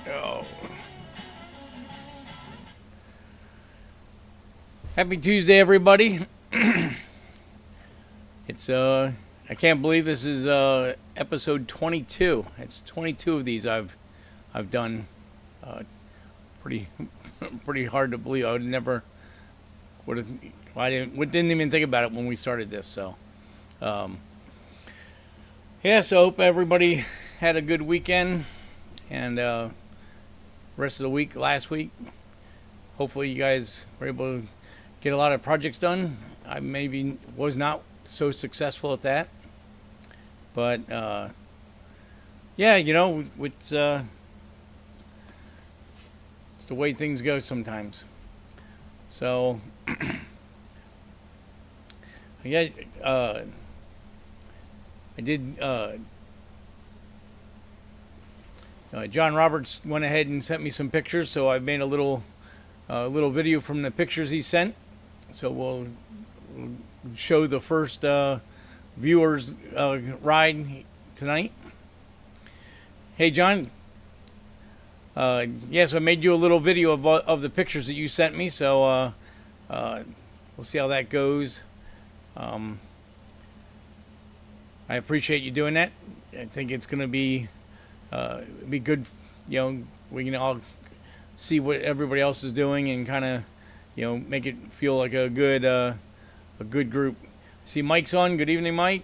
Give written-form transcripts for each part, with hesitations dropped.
Oh. Happy Tuesday, everybody. It's I can't believe this is episode 22. It's 22 of these I've done. Pretty pretty hard to believe. I would never would have. Didn't even think about it when we started this. So, yeah. So hope everybody had a good weekend and rest of the week. Last week, hopefully you guys were able to get a lot of projects done. I maybe was not so successful at that, but yeah, it's the way things go sometimes. So yeah, I did. John Roberts went ahead and sent me some pictures, so I made a little video from the pictures he sent. So we'll show the first viewers ride tonight. Hey, John. Yes, I made you a little video of the pictures that you sent me. So we'll see how that goes. I appreciate you doing that. I think it's going to be good. We can all see what everybody else is doing and kind of, make it feel like a good group. See, Mike's on. Good evening, Mike.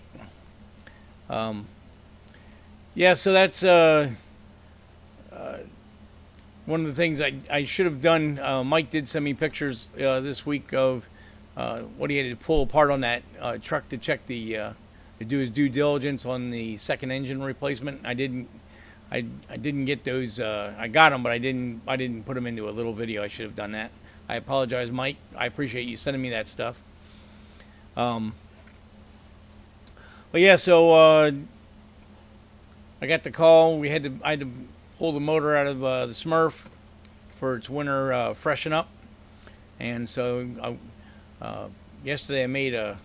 Yeah, so that's one of the things I should have done. Mike did send me pictures this week of what he had to pull apart on that truck to check to do his due diligence on the second engine replacement. I didn't get those. I got them, but I didn't put them into a little video. I should have done that. I apologize, Mike. I appreciate you sending me that stuff. But yeah, so I got the call. I had to pull the motor out of the Smurf for its winter freshen up, and so yesterday I made a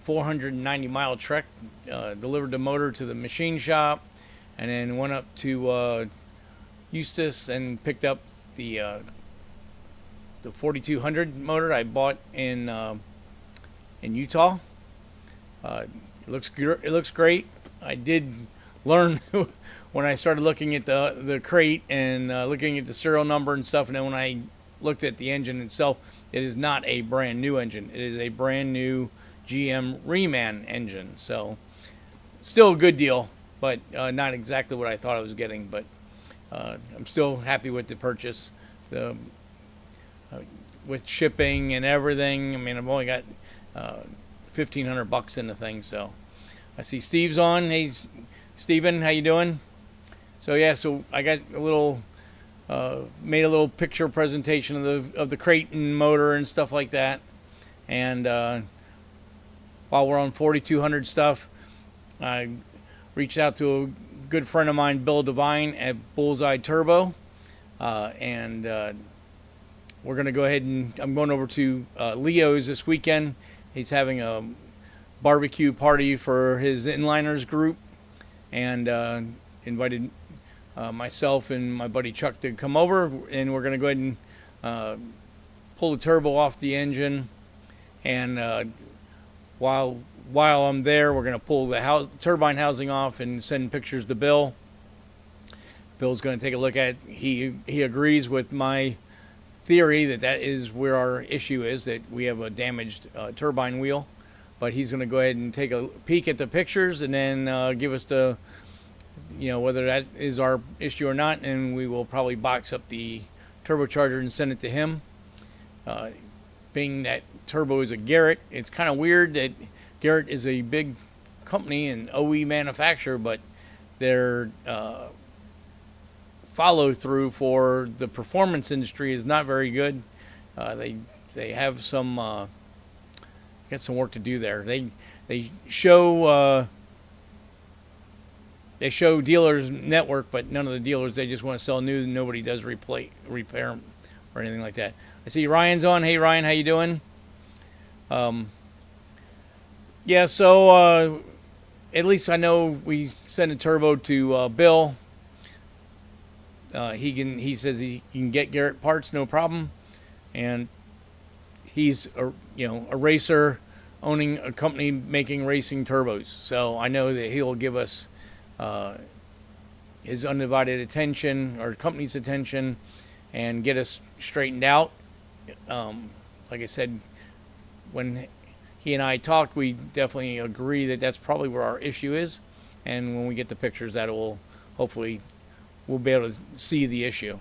490-mile trek, delivered the motor to the machine shop, and then went up to Eustis and picked up the 4200 motor I bought in Utah. It looks great. I did learn when I started looking at the crate and looking at the serial number and stuff, and then when I looked at the engine itself, it is not a brand new engine. It is a brand new GM Reman engine. So still a good deal, but not exactly what I thought I was getting. But I'm still happy with the purchase. With shipping and everything, I mean, I've only got $1,500 in the thing. So I see Steve's on. Hey, Steven, how you doing? So yeah, so I got a little made a little picture presentation of the crate and motor and stuff like that. And while we're on 4200 stuff, I reached out to a good friend of mine, Bill Devine at Bullseye Turbo, and we're going to go ahead and I'm going over to Leo's this weekend. He's having a barbecue party for his inliners group, and invited myself and my buddy Chuck to come over, and we're going to go ahead and pull the turbo off the engine, and while I'm there, we're going to pull the turbine housing off and send pictures to Bill. Bill's going to take a look at it. He agrees with my theory that is where our issue is, that we have a damaged turbine wheel, but he's going to go ahead and take a peek at the pictures and then give us the whether that is our issue or not, and we will probably box up the turbocharger and send it to him. Being that turbo is a Garrett, it's kind of weird that Garrett is a big company and OE manufacturer, but their follow through for the performance industry is not very good. They have some got some work to do there. They show dealers network, but none of the dealers, they just want to sell new. Nobody does repair them or anything like that. I see Ryan's on. Hey Ryan, how you doing? Yeah, so at least I know we sent a turbo to Bill. he says he can get Garrett parts, no problem. And he's a racer owning a company making racing turbos. So I know that he'll give us his undivided attention, our company's attention, and get us straightened out. Like I said, when he and I talked, we definitely agree that that's probably where our issue is. And when we get the pictures, that will hopefully we'll be able to see the issue.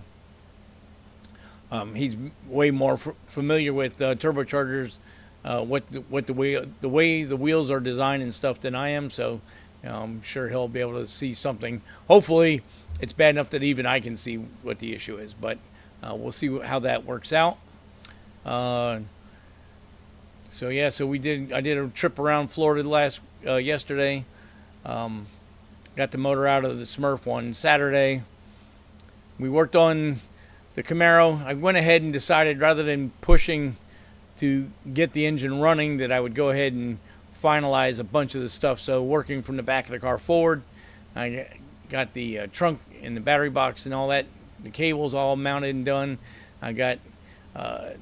He's way more familiar with turbochargers, what the way the wheels are designed and stuff than I am. So I'm sure he'll be able to see something. Hopefully, it's bad enough that even I can see what the issue is. But we'll see how that works out. So yeah, I did a trip around Florida yesterday. Got the motor out of the Smurf one Saturday. We worked on the Camaro. I went ahead and decided, rather than pushing to get the engine running, that I would go ahead and finalize a bunch of the stuff. So working from the back of the car forward, I got the trunk and the battery box and all that, the cables all mounted and done. I got the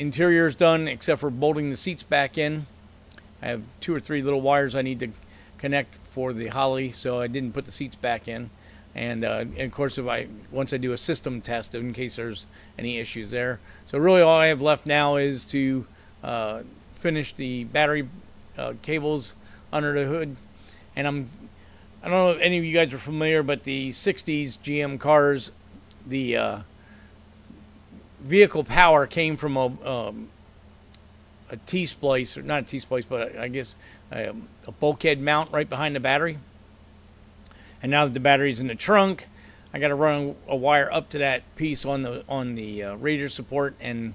interiors done, except for bolting the seats back in. I have 2 or 3 little wires I need to connect for the Holly, so I didn't put the seats back in. And of course, once I do a system test in case there's any issues there. So really, all I have left now is to finish the battery cables under the hood. And I don't know if any of you guys are familiar, but the 60s GM cars, the vehicle power came from a T-splice, or not a T-splice, but I guess a bulkhead mount right behind the battery. And now that the battery's in the trunk, I got to run a wire up to that piece on the radiator support, and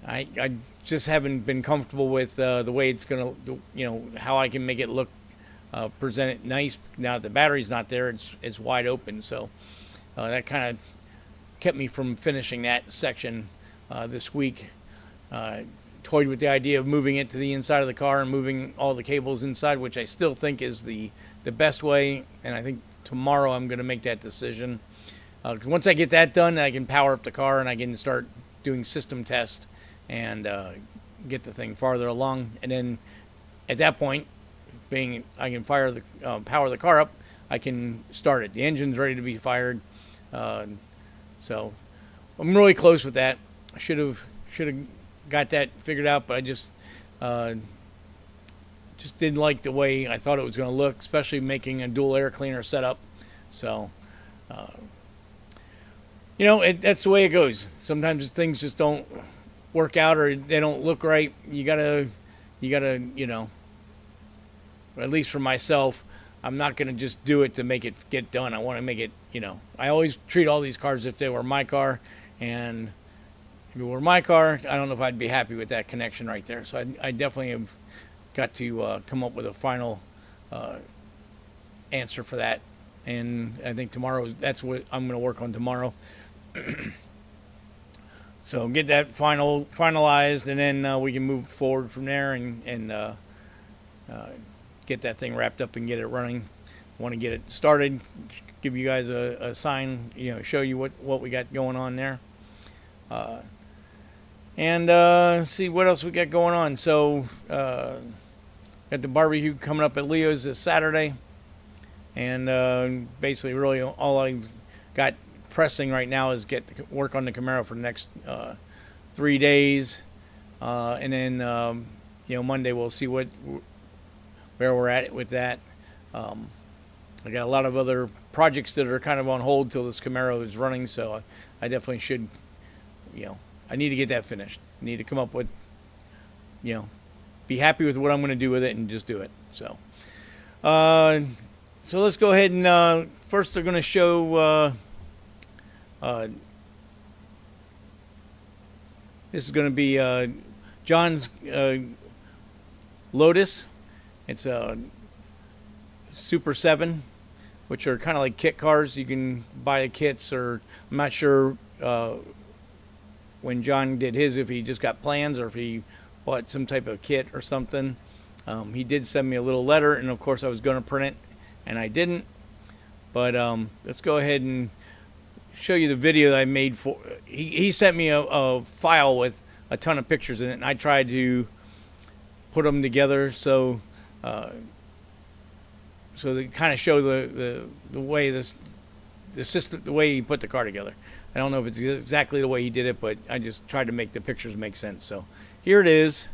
I just haven't been comfortable with the way it's gonna, how I can make it look, present it nice. Now that the battery's not there, it's wide open, so that kind of kept me from finishing that section this week. Toyed with the idea of moving it to the inside of the car and moving all the cables inside, which I still think is the best way. And I think tomorrow I'm going to make that decision. Once I get that done, I can power up the car and I can start doing system tests and get the thing farther along. And then at that point, I can power the car up, I can start it. The engine's ready to be fired. So I'm really close with that. I should have got that figured out, but I just didn't like the way I thought it was going to look, especially making a dual air cleaner setup. So, that's the way it goes. Sometimes things just don't work out, or they don't look right. You gotta, at least for myself, I'm not going to just do it to make it get done. I want to make it, I always treat all these cars as if they were my car, and if it were my car, I don't know if I'd be happy with that connection right there. So I definitely have got to come up with a final answer for that. And I think that's what I'm going to work on tomorrow. So get that finalized, and then we can move forward from there and get that thing wrapped up and get it running. Want to get it started, give you guys a sign, show you what we got going on there. And see what else we got going on. So got the barbecue coming up at Leo's this Saturday, and basically really all I've got pressing right now is get to work on the Camaro for the next 3 days, and then Monday we'll see where we're at with that. I got a lot of other projects that are kind of on hold till this Camaro is running, so I definitely should, I need to get that finished. I need to come up with, be happy with what I'm going to do with it and just do it. So, so let's go ahead and first they're going to show. This is going to be John's Lotus. It's a Super 7, which are kind of like kit cars. You can buy the kits, or I'm not sure when John did his, if he just got plans or if he bought some type of kit or something. He did send me a little letter, and of course I was going to print it, and I didn't. But let's go ahead and show you the video that I made for. He sent me a file with a ton of pictures in it, and I tried to put them together so they kind of show the way the system, the way he put the car together. I don't know if it's exactly the way he did it, but I just tried to make the pictures make sense. So here it is.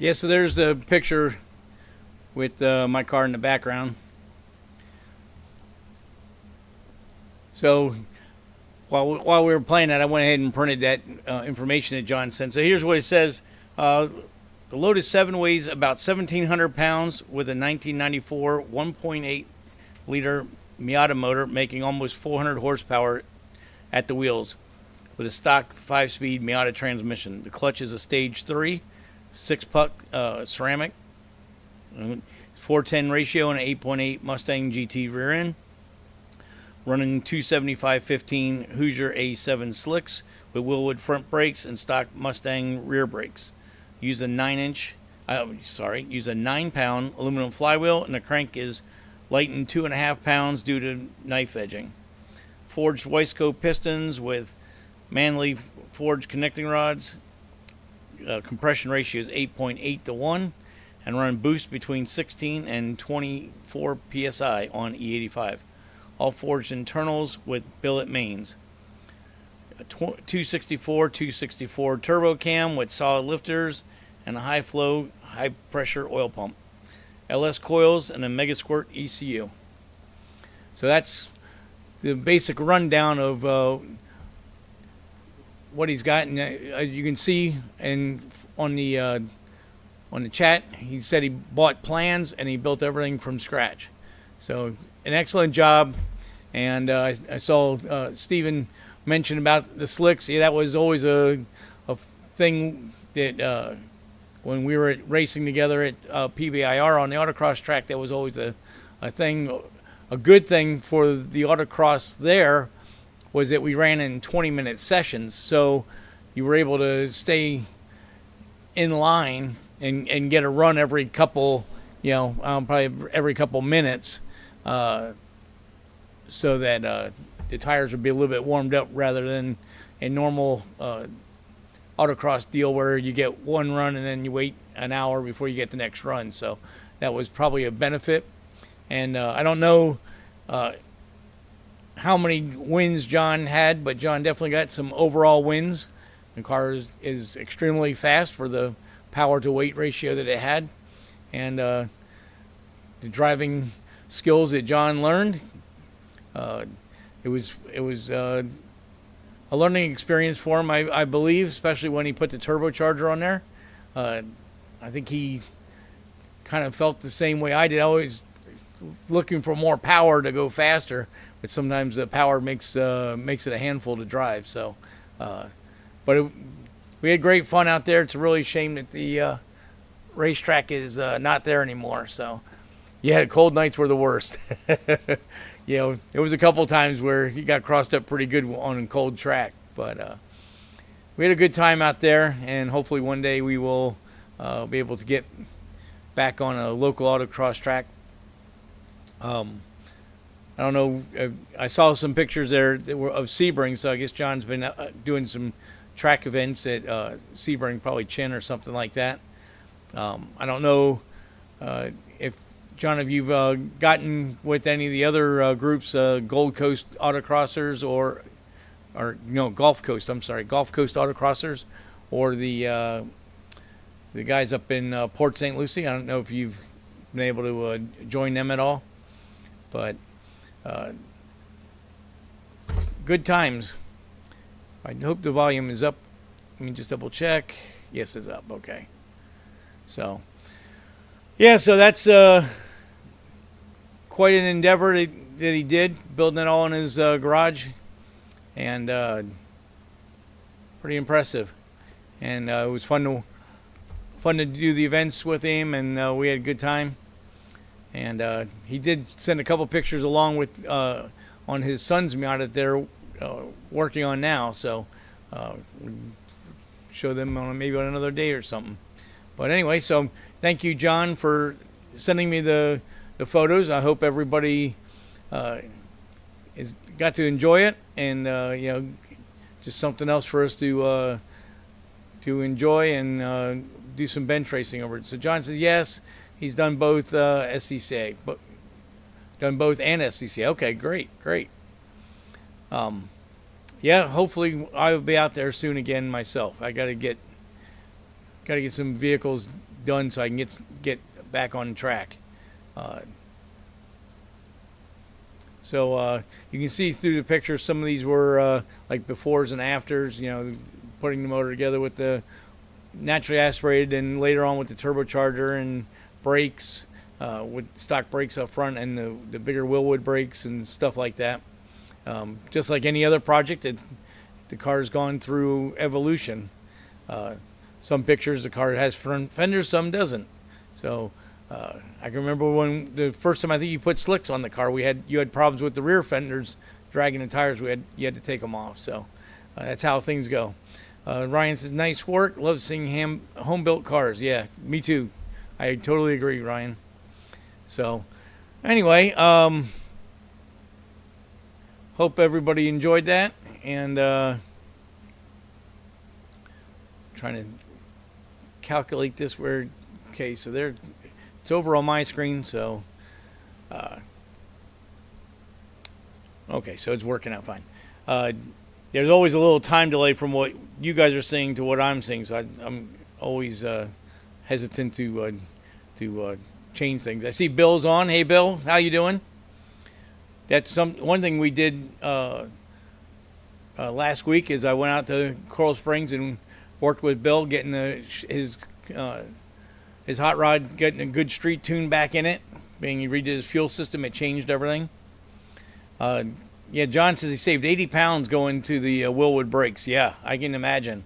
Yeah, so there's the picture with my car in the background. So while we were playing that, I went ahead and printed that information that John sent. So here's what it says. The Lotus 7 weighs about 1,700 pounds with a 1994 1.8 liter Miata motor, making almost 400 horsepower at the wheels, with a stock 5-speed Miata transmission. The clutch is a stage 3, 6-puck ceramic, 4:10 ratio, and an 8.8 Mustang GT rear end. Running 275/15 Hoosier A7 slicks with Willwood front brakes and stock Mustang rear brakes. Use a 9-pound aluminum flywheel, and the crank is lightened 2.5 pounds due to knife edging. Forged Weisco pistons with Manley forged connecting rods. Compression ratio is 8.8 to 1, and run boost between 16 and 24 psi on E85. All forged internals with billet mains. 264 turbo cam with solid lifters and a high flow, high pressure oil pump. LS coils and a Mega Squirt ECU. So that's the basic rundown of what he's got. And you can see on the chat, he said he bought plans and he built everything from scratch. So an excellent job. And I saw Stephen mention about the slicks. Yeah, that was always a thing that when we were racing together at PBIR on the autocross track, that was always a thing. A good thing for the autocross there was that we ran in 20-minute sessions, so you were able to stay in line and get a run every couple, probably every couple minutes. So that the tires would be a little bit warmed up rather than a normal autocross deal where you get one run and then you wait an hour before you get the next run. So that was probably a benefit. And I don't know how many wins John had, but John definitely got some overall wins. The car is extremely fast for the power to weight ratio that it had. And the driving skills that John learned, it was a learning experience for him, I believe, especially when he put the turbocharger on there. I think he kind of felt the same way I did, always looking for more power to go faster, but sometimes the power makes it a handful to drive. So, we had great fun out there. It's a really shame that the racetrack is not there anymore. So, yeah, cold nights were the worst. There was a couple times where he got crossed up pretty good on a cold track, but we had a good time out there, and hopefully one day we will be able to get back on a local autocross track. I don't know. I saw some pictures there that were of Sebring, so I guess John's been doing some track events at Sebring, probably Chin or something like that. I don't know if John, have you gotten with any of the other groups, Gold Coast Autocrossers or Gulf Coast Autocrossers, or the guys up in Port St. Lucie? I don't know if you've been able to join them at all, but good times. I hope the volume is up. Let me just double check. Yes, it's up. Okay. So, yeah, so that's quite an endeavor that he did, building it all in his garage, and pretty impressive. And it was fun to do the events with him, and we had a good time. And he did send a couple pictures along with on his son's Miata that they're working on now, so show them maybe on another day or something. But anyway, so thank you, John, for sending me the photos. I hope everybody got to enjoy it, and just something else for us to enjoy and do some bench racing over it. So John says yes, he's done both SCCA, but done both and SCCA. Okay, great. Yeah, hopefully I'll be out there soon again myself. I got to get some vehicles done so I can get back on track. So you can see through the pictures, some of these were like befores and afters, you know, putting the motor together with the naturally aspirated, and later on with the turbocharger and brakes, with stock brakes up front, and the bigger Willwood brakes and stuff like that. Just like any other project, the car's gone through evolution. Some pictures the car has front fenders, some doesn't. So I can remember when the first time I think you put slicks on the car, you had problems with the rear fenders dragging the tires. You had to take them off. So that's how things go. Ryan says, nice work. Love seeing home-built cars. Yeah, me too. I totally agree, Ryan. So anyway, hope everybody enjoyed that. And trying to calculate this where, okay, so it's over on my screen, so okay, so it's working out fine. There's always a little time delay from what you guys are seeing to what I'm seeing, so I'm always hesitant to change things. I see Bill's on. Hey, Bill, how you doing? That's one thing we did last week is I went out to Coral Springs and worked with Bill getting his hot rod, getting a good street tune back in it. Being he redid his fuel system, it changed everything. Yeah, John says he saved 80 pounds going to the Willwood brakes. Yeah, I can imagine.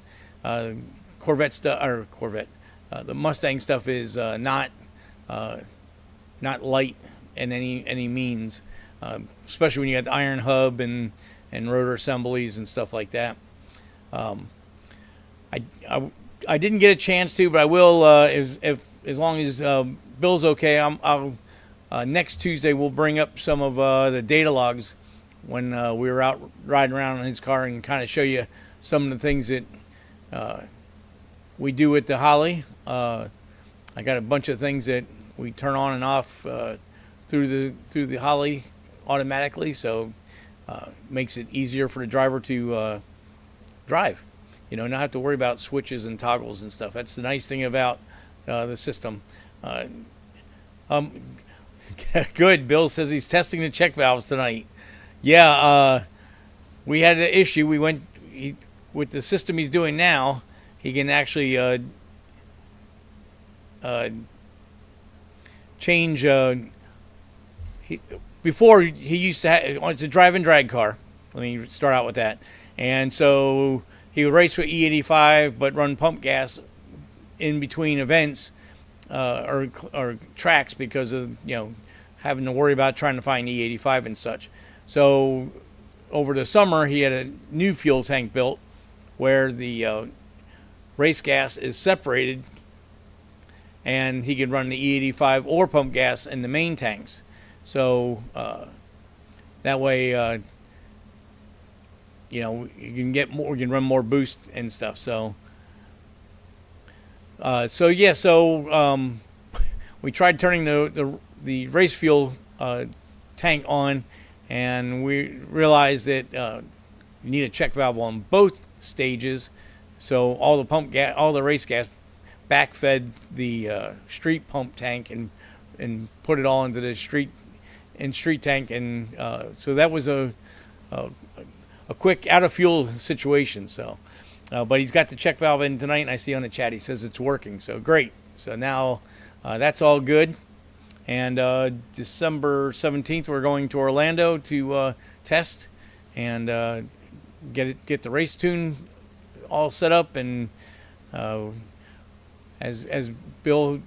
Corvette stuff, or Corvette, the Mustang stuff is not light in any means, especially when you got the iron hub and rotor assemblies and stuff like that. I didn't get a chance to, but I will if as long as Bill's okay. I'll next Tuesday we'll bring up some of the data logs when we were out riding around in his car and kind of show you some of the things that we do with the Holly. I got a bunch of things that we turn on and off through the Holly automatically, so makes it easier for the driver to drive. You know, not have to worry about switches and toggles and stuff. That's the nice thing about the system. Good. Bill says he's testing the check valves tonight. Yeah, we had an issue. With the system he's doing now, he can actually change. Before he used to it's a drive and drag car. Let me start out with that. And so he would race with E85, but run pump gas in between events or tracks because of having to worry about trying to find E85 and such. So over the summer, he had a new fuel tank built where the race gas is separated, and he could run the E85 or pump gas in the main tanks. So that way, you can get more, you can run more boost and stuff. So we tried turning the race fuel tank on, and we realized that you need a check valve on both stages. So all the race gas backfed the street pump tank and put it all into the street tank, and so that was a quick out of fuel situation. So, but he's got the check valve in tonight, and I see on the chat he says it's working. So great. So now that's all good. And December 17th we're going to Orlando to test and get the race tune all set up, and as Bill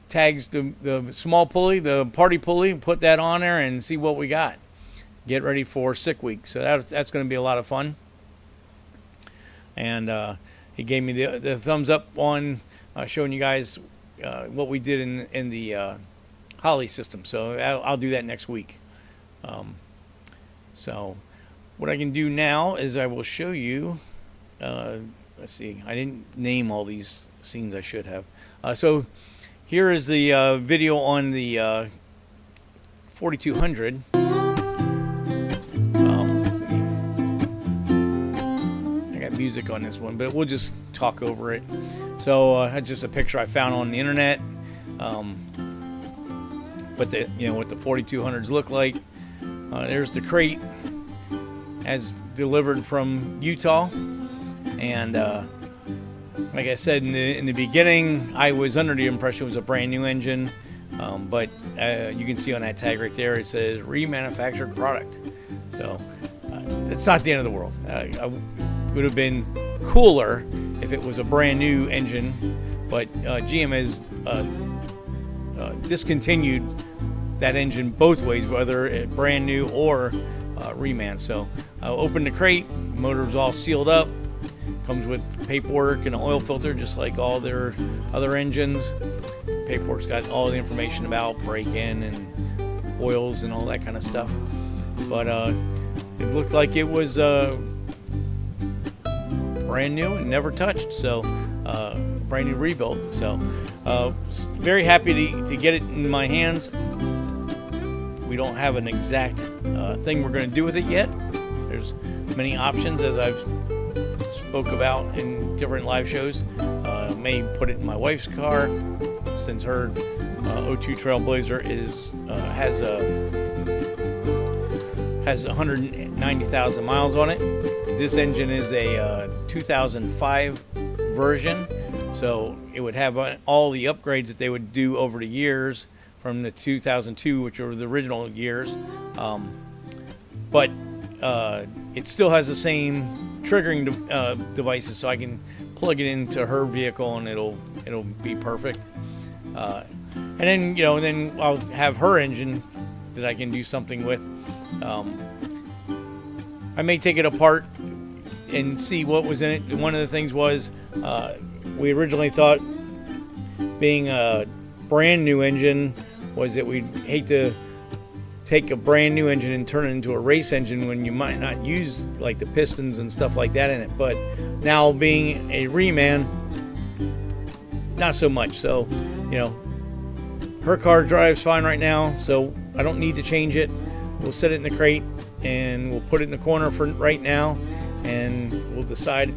tags the small pulley, the party pulley, put that on there and see what we got. Get ready for Sick Week. So that's going to be a lot of fun. And he gave me the thumbs up on showing you guys what we did in the Holly system. So I'll do that next week. So what I can do now is I will show you. Let's see. I didn't name all these scenes. I should have. So here is the video on the 4200. I got music on this one, but we'll just talk over it. So that's just a picture I found on the internet. But what the 4200s look like. There's the crate as delivered from Utah, and like I said in the beginning, I was under the impression it was a brand new engine, but you can see on that tag right there it says remanufactured product. So it's not the end of the world. I would have been cooler if it was a brand new engine, but GM has discontinued that engine both ways, whether brand new or reman. So open the crate, motor's all sealed up, comes with paperwork and an oil filter just like all their other engines. Paperwork's got all the information about break-in and oils and all that kind of stuff. But it looked like it was brand new and never touched, so brand new rebuild. So very happy to get it in my hands. We don't have an exact thing we're going to do with it yet. There's many options, as I've spoke about in different live shows. May put it in my wife's car, since her 02 Trailblazer has 190,000 miles on it. This engine is a 2005 version, so it would have all the upgrades that they would do over the years from the 2002, which were the original years, but it still has the same triggering devices, so I can plug it into her vehicle and it'll be perfect. And then I'll have her engine that I can do something with. I may take it apart and see what was in it. One of the things was we originally thought, being a brand new engine, was that we'd hate to take a brand new engine and turn it into a race engine when you might not use like the pistons and stuff like that in it. But now, being a reman, not so much. So her car drives fine right now, so I don't need to change it. We'll set it in the crate and we'll put it in the corner for right now, and we'll decide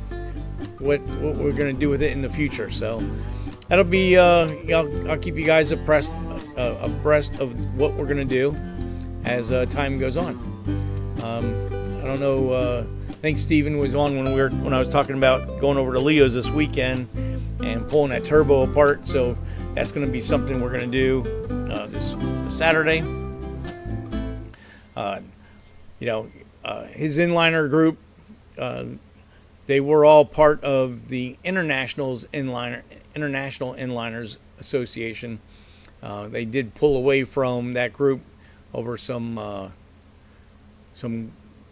what we're going to do with it in the future. So that'll be I'll keep you guys abreast of what we're going to do as time goes on. I don't know. I think Steven was on when I was talking about going over to Leo's this weekend and pulling that turbo apart. So that's going to be something we're going to do this Saturday. His inliner group, they were all part of the International Inliners Association. They did pull away from that group over some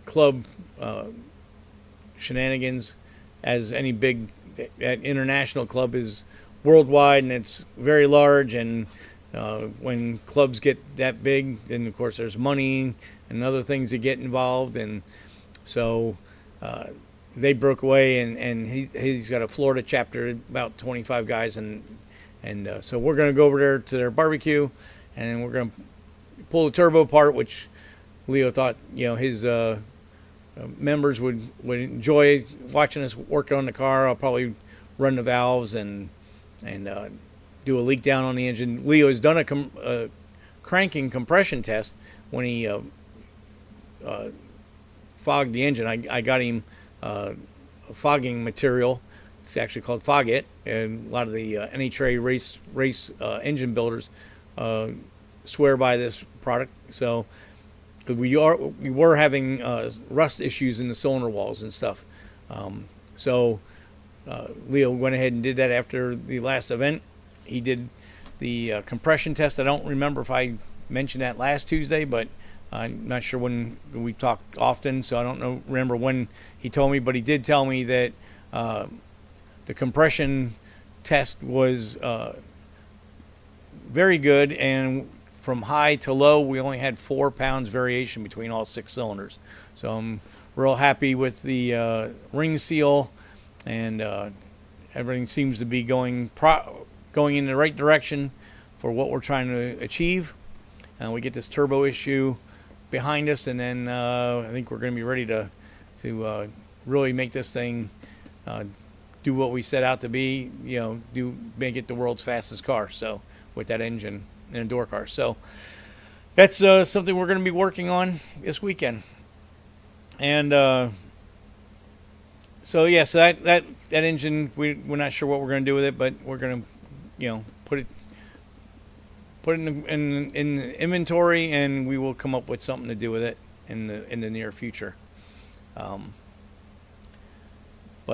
club shenanigans, as any big that international club is worldwide and it's very large, and when clubs get that big, then of course there's money and other things that get involved, and so they broke away, and he's got a Florida chapter, about 25 guys, and so we're going to go over there to their barbecue, and we're going to pull the turbo apart, which Leo thought his members would enjoy watching us work on the car. I'll probably run the valves and do a leak down on the engine. Leo has done a cranking compression test when he fogged the engine. I got him a fogging material. It's actually called Fog It, and a lot of the NHRA race engine builders swear by this product. So we were having rust issues in the cylinder walls and stuff. So Leo went ahead and did that after the last event. He did the compression test. I don't remember if I mentioned that last Tuesday, but I'm not sure when. We talked often, so I don't remember when he told me, but he did tell me that the compression test was very good, and from high to low, we only had 4 pounds variation between all 6 cylinders. So I'm real happy with the ring seal, and everything seems to be going in the right direction for what we're trying to achieve. And we get this turbo issue behind us, and then I think we're going to be ready to really make this thing do what we set out to be, make it the world's fastest car. So with that engine in a door car. So that's something we're going to be working on this weekend. And so that engine, we're not sure what we're going to do with it, but we're going to, put it in inventory, and we will come up with something to do with it in the near future. But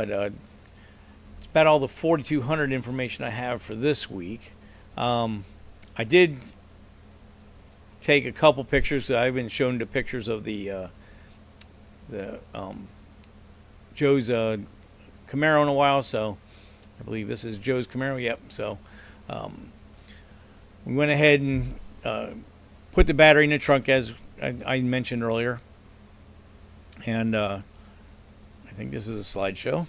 it's about all the 4200 information I have for this week. I did take a couple pictures. I've been shown the pictures of the Joe's Camaro in a while, so I believe this is Joe's Camaro. Yep. So we went ahead and put the battery in the trunk, as I mentioned earlier, and I think this is a slideshow.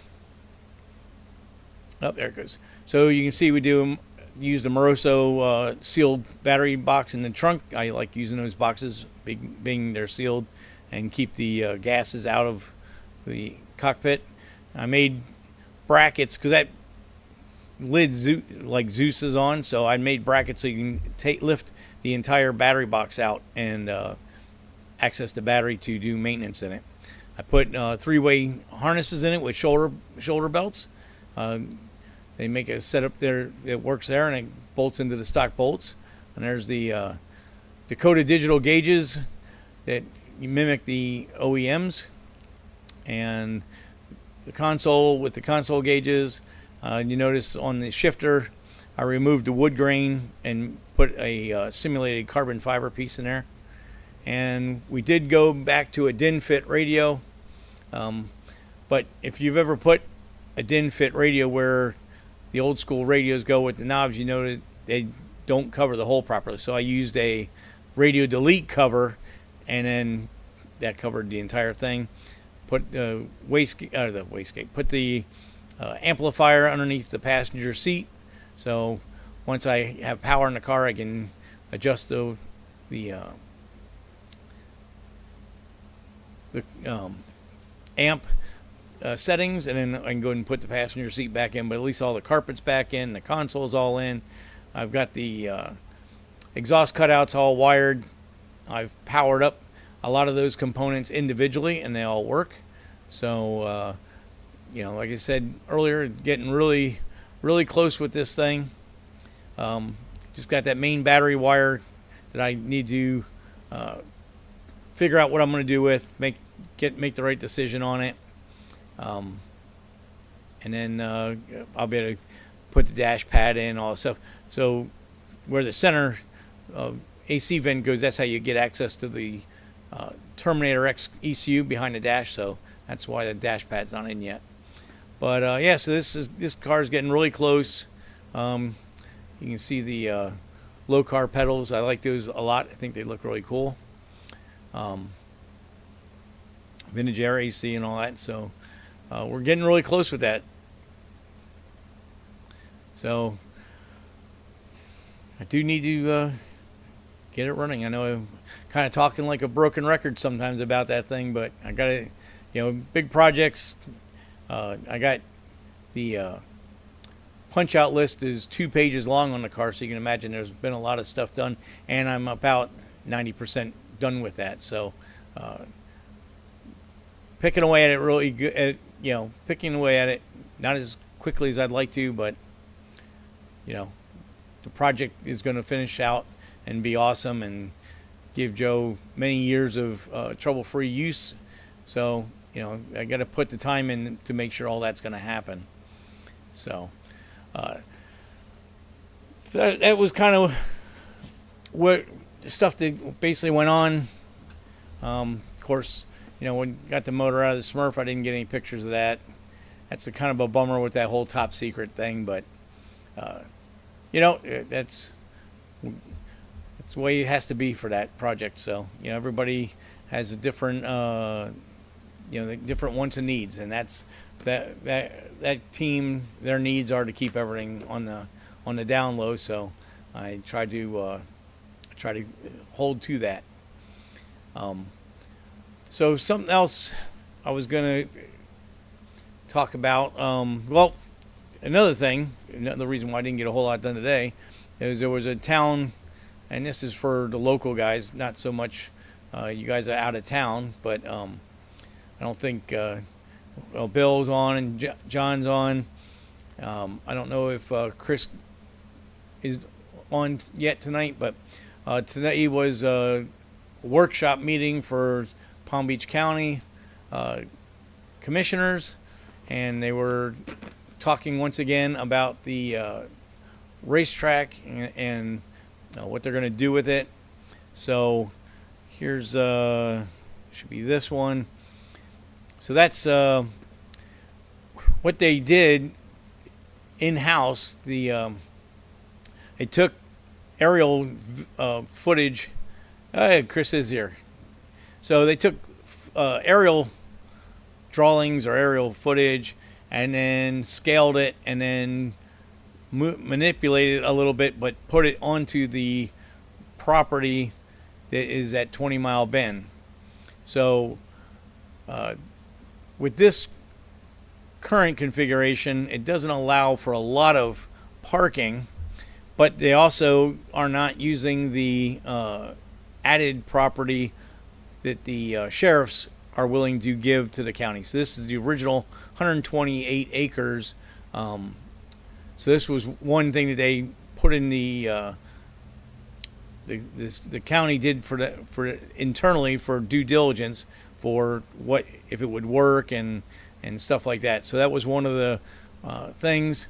Oh, there it goes. So you can see we use the Moroso sealed battery box in the trunk. I like using those boxes, being they're sealed, and keep the gases out of the cockpit. I made brackets because that lid like Zeus is on, so I made brackets so you can lift the entire battery box out and access the battery to do maintenance in it. I put 3-way harnesses in it with shoulder belts. They make a setup there that works there, and it bolts into the stock bolts. And there's the Dakota digital gauges that mimic the OEMs, and the console with the console gauges. You notice on the shifter, I removed the wood grain and put a simulated carbon fiber piece in there. And we did go back to a DIN fit radio. But if you've ever put a DIN fit radio where the old school radios go with the knobs, you know that they don't cover the hole properly. So I used a radio delete cover, and then that covered the entire thing. Put the put the amplifier underneath the passenger seat. So once I have power in the car, I can adjust the amp settings, and then I can go ahead and put the passenger seat back in. But at least all the carpet's back in, the console's all in. I've got the exhaust cutouts all wired. I've powered up a lot of those components individually, and they all work. So like I said earlier, getting really, really close with this thing. Just got that main battery wire that I need to figure out what I'm going to do with, make the right decision on it. And then I'll be able to put the dash pad in, all that stuff. So where the center AC vent goes, that's how you get access to the Terminator X ECU behind the dash. So that's why the dash pad's not in yet. But so this car is getting really close. You can see the low car pedals. I like those a lot. I think they look really cool. Vintage air AC and all that. So we're getting really close with that. So I do need to get it running. I know I'm kind of talking like a broken record sometimes about that thing, but I got to, big projects. I got the punch out list is 2 pages long on the car, so you can imagine there's been a lot of stuff done, and I'm about 90% done with that. So picking away at it really good, picking away at it, not as quickly as I'd like to, but the project is going to finish out and be awesome and give Joe many years of trouble-free use. So I got to put the time in to make sure all that's going to happen. So that was kind of what stuff that basically went on. Of course, when we got the motor out of the Smurf, I didn't get any pictures of that. That's kind of a bummer with that whole top secret thing, but that's the way it has to be for that project. So everybody has a different the different wants and needs, and that's that team. Their needs are to keep everything on the down low. So I try to hold to that. So something else I was gonna talk about. Well, another thing, another reason why I didn't get a whole lot done today, is there was a town, and this is for the local guys, not so much you guys are out of town, but I don't think well, Bill's on and John's on. I don't know if Chris is on yet tonight, but today was a workshop meeting for Palm Beach County commissioners, and they were talking once again about the racetrack and what they're going to do with it. So here's should be this one. So that's what they did in-house. They took aerial footage. Chris is here. So they took aerial drawings or aerial footage and then scaled it and then manipulated it a little bit, but put it onto the property that is at 20 Mile Bend. So with this current configuration, it doesn't allow for a lot of parking, but they also are not using the added property that the sheriffs are willing to give to the county. So this is the original 128 acres. So this was one thing that they put in the county did for internally for due diligence for what if it would work and stuff like that. So that was one of the things.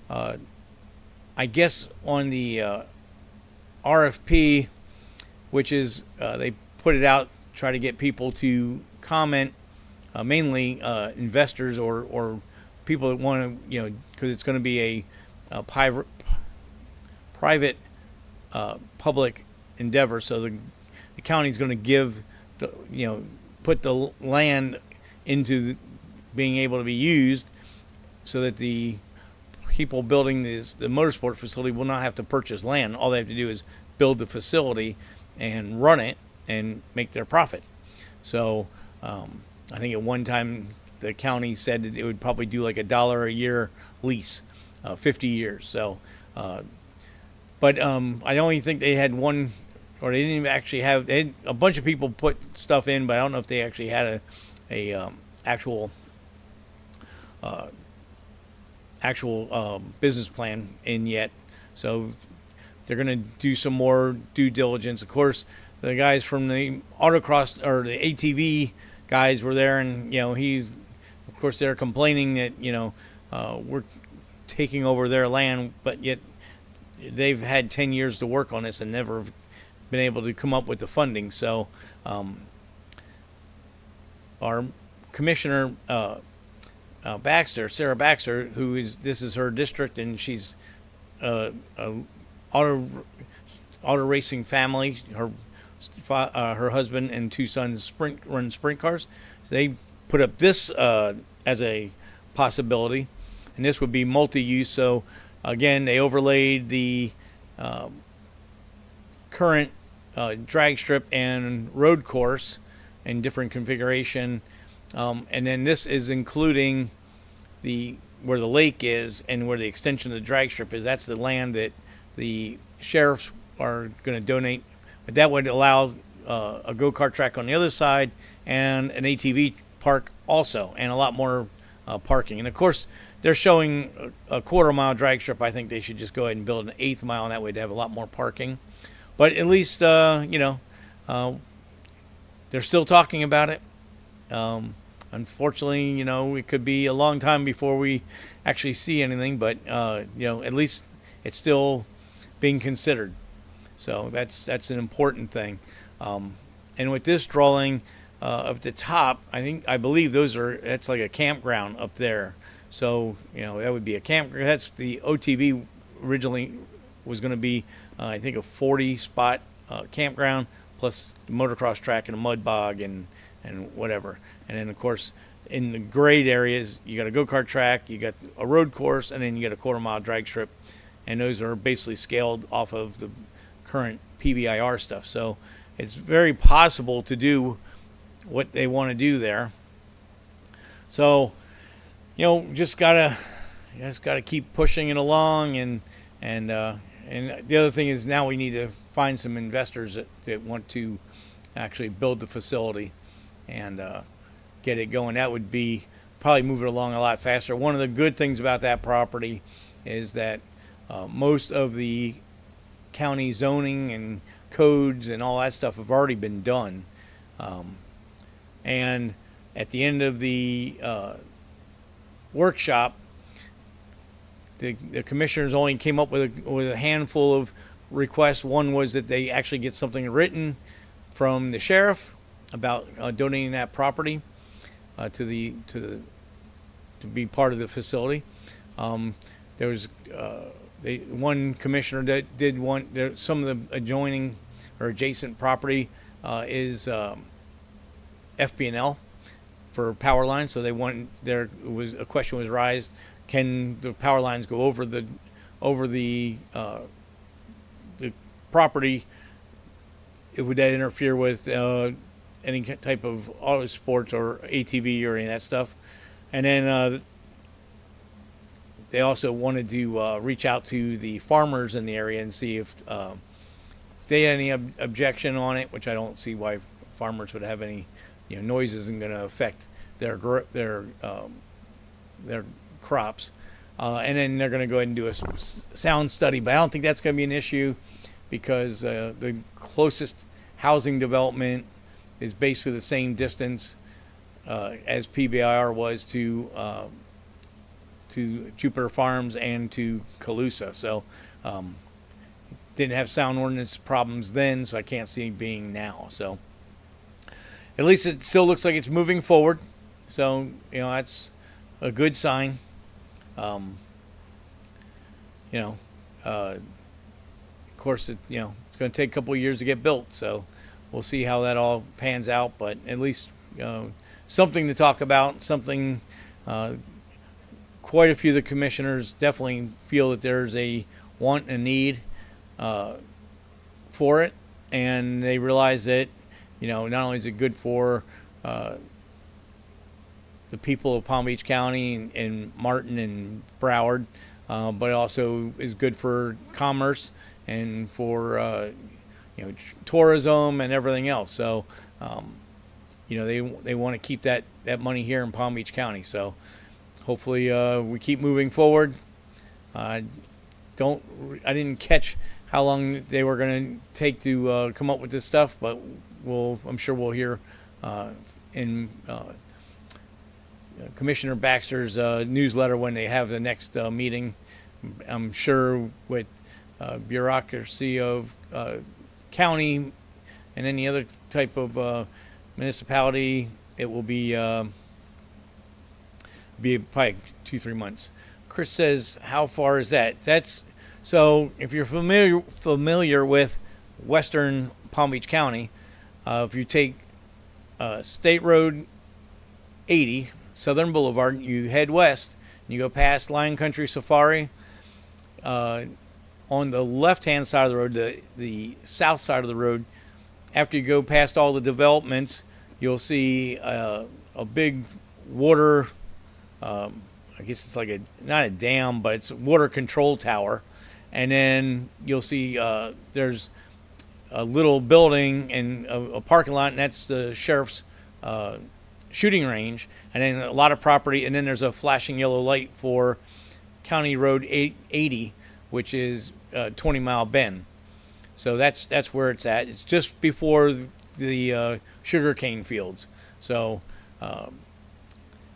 I guess on the RFP, which is they put it out, try to get people to comment, mainly investors or people that want to, because it's going to be a private public endeavor. So the county's going to give put the land into being able to be used, so that the people building the motorsport facility will not have to purchase land. All they have to do is build the facility and run it and make their profit. So I think at one time the county said that it would probably do like $1 a year lease, 50 years. So, but I only think they had one, or they didn't even actually have. They had a bunch of people put stuff in, but I don't know if they actually had a actual business plan in yet. So they're going to do some more due diligence. Of course, the guys from the autocross or the ATV guys were there, and of course they're complaining that we're taking over their land, but yet they've had 10 years to work on this and never been able to come up with the funding. So our commissioner Baxter, Sarah Baxter, this is her district, and she's a auto racing family. Her husband and two sons run sprint cars. So they put up this as a possibility, and this would be multi-use. So again, they overlaid the current drag strip and road course in different configuration. And then this is including where the lake is and where the extension of the drag strip is. That's the land that the sheriffs are going to donate. But that would allow a go-kart track on the other side and an ATV park also, and a lot more parking. And of course, they're showing a quarter-mile drag strip. I think they should just go ahead and build an eighth mile, and that way they'd have a lot more parking. But at least, they're still talking about it. Unfortunately, it could be a long time before we actually see anything, but at least it's still being considered. So that's an important thing. And with this drawing up the top, I believe that's like a campground up there. So that would be a campground. That's the OTV originally was going to be, I think, a 40-spot campground plus the motocross track and a mud bog and whatever. And then, of course, in the grade areas, you got a go-kart track, you got a road course, and then you got a quarter-mile drag strip. And those are basically scaled off of the current PBIR stuff. So it's very possible to do what they want to do there. So Just gotta keep pushing it along, and the other thing is now we need to find some investors that want to actually build the facility and get it going. That would be probably move it along a lot faster. One of the good things about that property is that most of the county zoning and codes and all that stuff have already been done. And at the end of the workshop, the commissioners only came up with a handful of requests. One was that they actually get something written from the sheriff about donating that property to be part of the facility. There was one commissioner that did want some of the adjoining or adjacent property is FB&L for power lines, so a question was raised: can the power lines go over the property? Would that interfere with any type of auto sports or ATV or any of that stuff? And then they also wanted to reach out to the farmers in the area and see if they had any objection on it, which I don't see why farmers would have any. Noise isn't going to affect their crops. And then they're going to go ahead and do a sound study, but I don't think that's going to be an issue because the closest housing development is basically the same distance as PBIR was to Jupiter Farms and to Colusa. So didn't have sound ordinance problems then, so I can't see it being now. So at least it still looks like it's moving forward. So, that's a good sign. Of course, it's going to take a couple of years to get built. So we'll see how that all pans out. But at least something to talk about, something quite a few of the commissioners definitely feel that there's a want and need for it. And they realize that, not only is it good for the people of Palm Beach County and Martin and Broward, but it also is good for commerce and for tourism and everything else. So they want to keep that money here in Palm Beach County. So hopefully we keep moving forward. I didn't catch how long they were going to take to come up with this stuff, but I'm sure we'll hear in Commissioner Baxter's newsletter when they have the next meeting. I'm sure with bureaucracy of county and any other type of municipality, it will be probably 2-3 months. Chris says, how far is that? That's so if you're familiar with Western Palm Beach County, if you take State Road 80, Southern Boulevard, you head west, and you go past Lion Country Safari. On the left-hand side of the road, the south side of the road, after you go past all the developments, you'll see a big water, I guess it's like not a dam, but it's a water control tower. And then you'll see there's a little building and a parking lot, and that's the sheriff's shooting range. And then a lot of property, and then there's a flashing yellow light for County Road 80, which is 20 Mile Bend. So that's where it's at. It's just before the sugarcane fields. So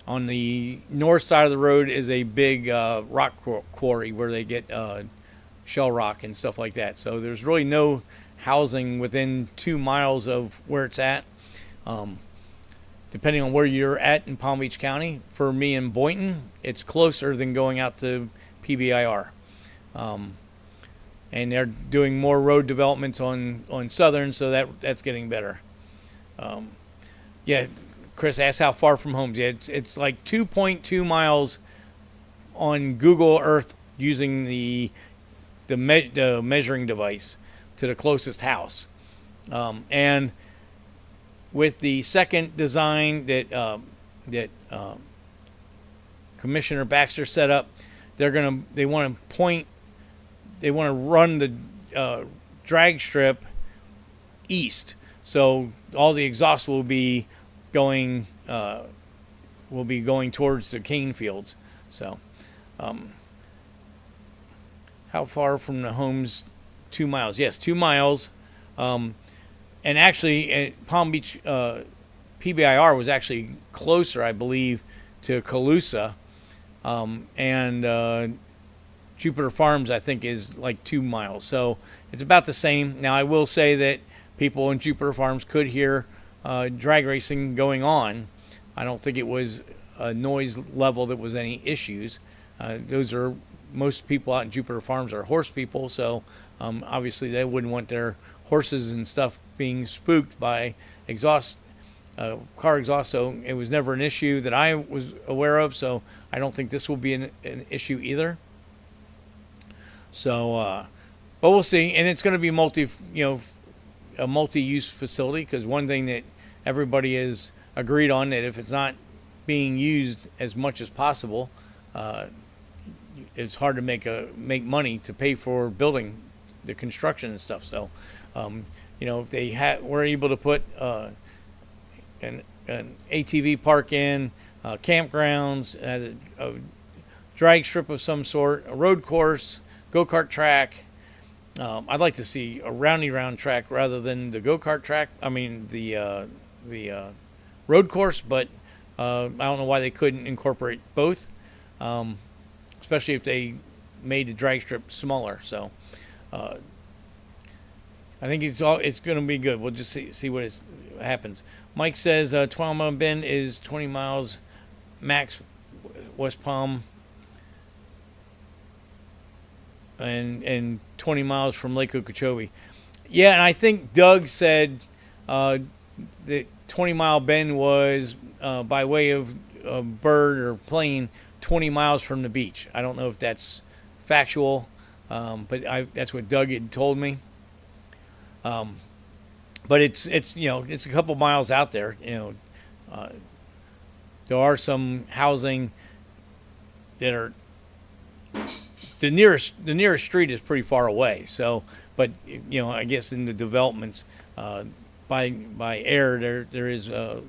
on the north side of the road is a big rock quarry where they get shell rock and stuff like that. So there's really no housing within 2 miles of where it's at. Depending on where you're at in Palm Beach County, for me in Boynton, it's closer than going out to PBIR. And they're doing more road developments on Southern, so that's getting better. Chris asked how far from homes. Yeah, it's like 2.2 miles on Google Earth using the measuring device to the closest house. And with the second design that Commissioner Baxter set up. They want to run the drag strip east, so all the exhaust will be going towards the cane fields. So, how far from the homes? 2 miles. Yes, 2 miles. And actually, at Palm Beach, PBIR was actually closer, I believe, to Calusa, and Jupiter Farms, I think, is like 2 miles. So it's about the same. Now, I will say that people in Jupiter Farms could hear drag racing going on. I don't think it was a noise level that was any issues. Most people out in Jupiter Farms are horse people, so obviously they wouldn't want their horses and stuff being spooked by car exhaust. So it was never an issue that I was aware of. So I don't think this will be an issue either. So, but we'll see. And it's going to be a multi-use facility, because one thing that everybody has agreed on, that if it's not being used as much as possible, it's hard to make money to pay for building the construction and stuff. So, if they were able to put an ATV park in, campgrounds, a drag strip of some sort, a road course, go-kart track. I'd like to see a round track rather than the go-kart track. I mean, the road course, but I don't know why they couldn't incorporate both, especially if they made the drag strip smaller. So I think it's going to be good. We'll just see what happens. Mike says 12-mile Bend is 20 miles max West Palm, and 20 miles from Lake Okeechobee. Yeah, and I think Doug said that 20-mile Bend was by way of bird or plane 20 miles from the beach. I don't know if that's factual, but that's what Doug had told me. But it's a couple miles out there. There are some housing that are the nearest street is pretty far away. So, but I guess in the developments by air there is a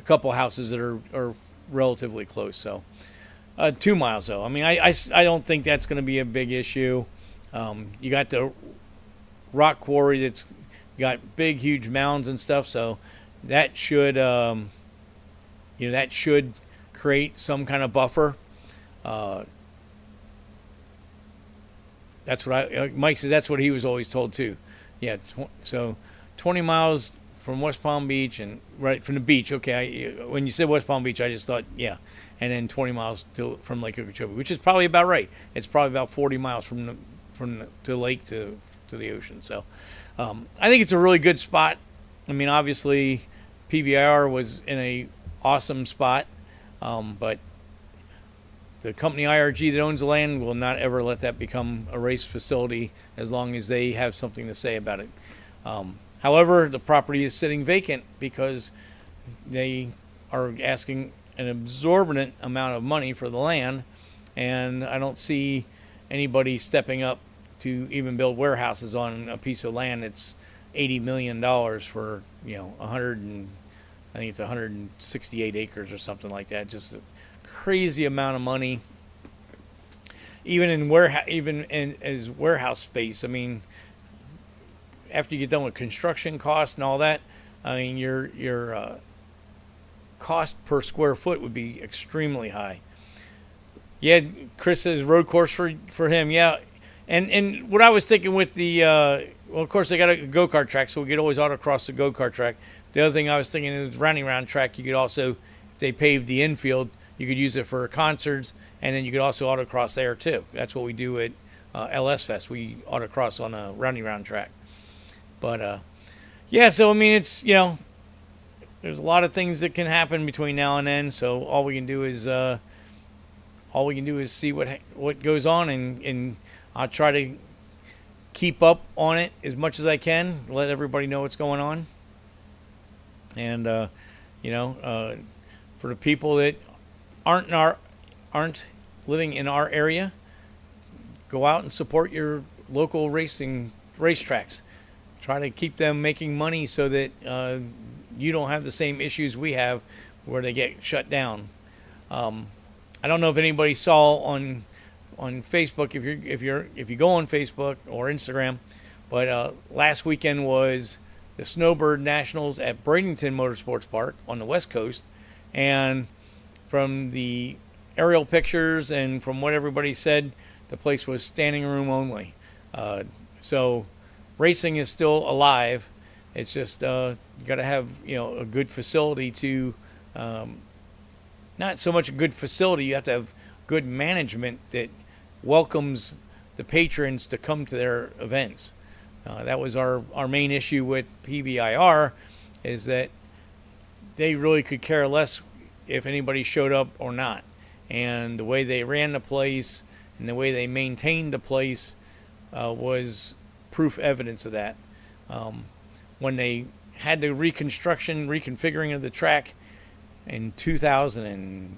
couple houses that are relatively close. So 2 miles though. I mean, I don't think that's going to be a big issue. You got the rock quarry that's got big, huge mounds and stuff. So that should create some kind of buffer. That's what Mike says. That's what he was always told too. Yeah. So 20 miles from West Palm Beach, and right from the beach. Okay. When you said West Palm Beach, I just thought, yeah. And then 20 miles from Lake Okeechobee, which is probably about right. It's probably about 40 miles from the lake to the ocean. So I think it's a really good spot. I mean, obviously PBIR was in a awesome spot, but the company IRG that owns the land will not ever let that become a race facility as long as they have something to say about it. However, the property is sitting vacant because they are asking an exorbitant amount of money for the land, and I don't see anybody stepping up to even build warehouses on a piece of land that's $80 million for 168 acres or something like that. Just a crazy amount of money. Even as warehouse space. I mean, after you get done with construction costs and all that, I mean your cost per square foot would be extremely high. Yeah, Chris says road course for him. Yeah. And what I was thinking with the, of course, they got a go-kart track, so we could always autocross the go-kart track. The other thing I was thinking is rounding round track. You could also, if they paved the infield, you could use it for concerts, and then you could also autocross there too. That's what we do at LS Fest. We autocross on a rounding round track. But yeah, so I mean, it's there's a lot of things that can happen between now and then. So all we can do is see what goes on, and I'll try to keep up on it as much as I can, let everybody know what's going on. And, for the people that aren't aren't living in our area, go out and support your local racetracks. Try to keep them making money so that you don't have the same issues we have where they get shut down. I don't know if anybody saw on Facebook, if you go on Facebook or Instagram, but last weekend was the Snowbird Nationals at Bradenton Motorsports Park on the West Coast, and from the aerial pictures and from what everybody said, the place was standing room only. So racing is still alive. It's just you got to have a good facility to. Not so much a good facility, you have to have good management that welcomes the patrons to come to their events. That was our main issue with PBIR, is that they really could care less if anybody showed up or not. And the way they ran the place and the way they maintained the place was proof evidence of that. When they had the reconfiguring of the track in 2000 and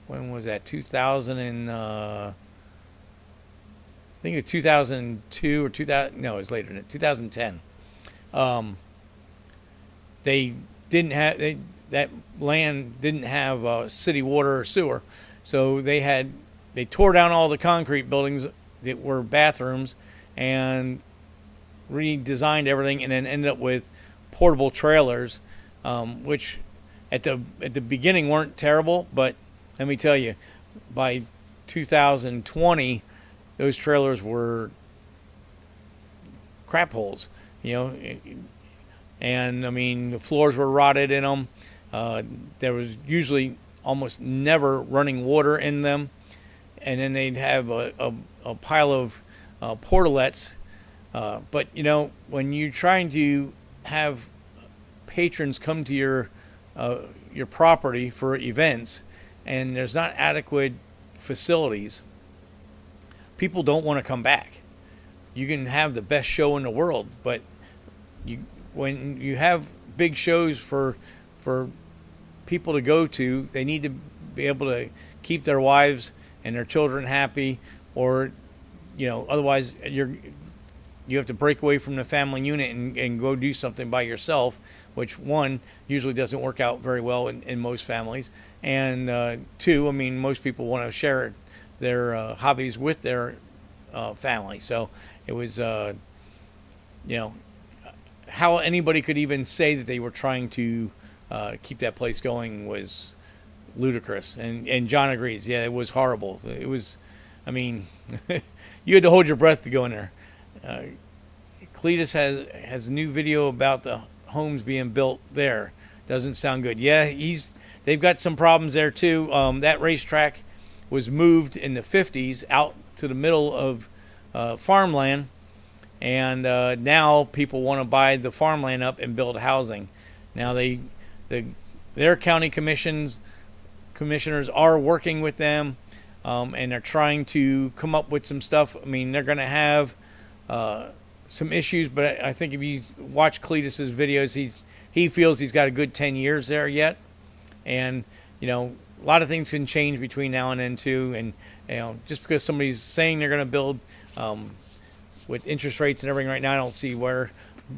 when was that? 2000 and I think it was 2002 or 2000. No, it was later than that. 2010. They didn't have that land didn't have city water or sewer, so they tore down all the concrete buildings that were bathrooms and redesigned everything, and then ended up with portable trailers, which at the beginning weren't terrible, but let me tell you, by 2020, those trailers were crap holes, and I mean the floors were rotted in them. There was usually almost never running water in them, and then they'd have a pile of portalettes. But when you're trying to have patrons come to your property for events, and there's not adequate facilities, people don't want to come back. You can have the best show in the world, but when you have big shows for people to go to, they need to be able to keep their wives and their children happy, or otherwise you have to break away from the family unit and go do something by yourself, which one usually doesn't work out very well in most families, and two, I mean, most people want to share their hobbies with their family. So it was how anybody could even say that they were trying to keep that place going was ludicrous. And John agrees. Yeah, it was horrible. It was, I mean, you had to hold your breath to go in there. Cletus has a new video about the homes being built there. Doesn't sound good. Yeah, they've got some problems there too. That racetrack was moved in the 50s out to the middle of farmland, and now people want to buy the farmland up and build housing. Now their county commissioners are working with them, and they're trying to come up with some stuff. I mean, they're going to have some issues, but I think if you watch Cletus's videos, he feels he's got a good 10 years there yet, and a lot of things can change between now and then too. And just because somebody's saying they're going to build, with interest rates and everything right now, I don't see where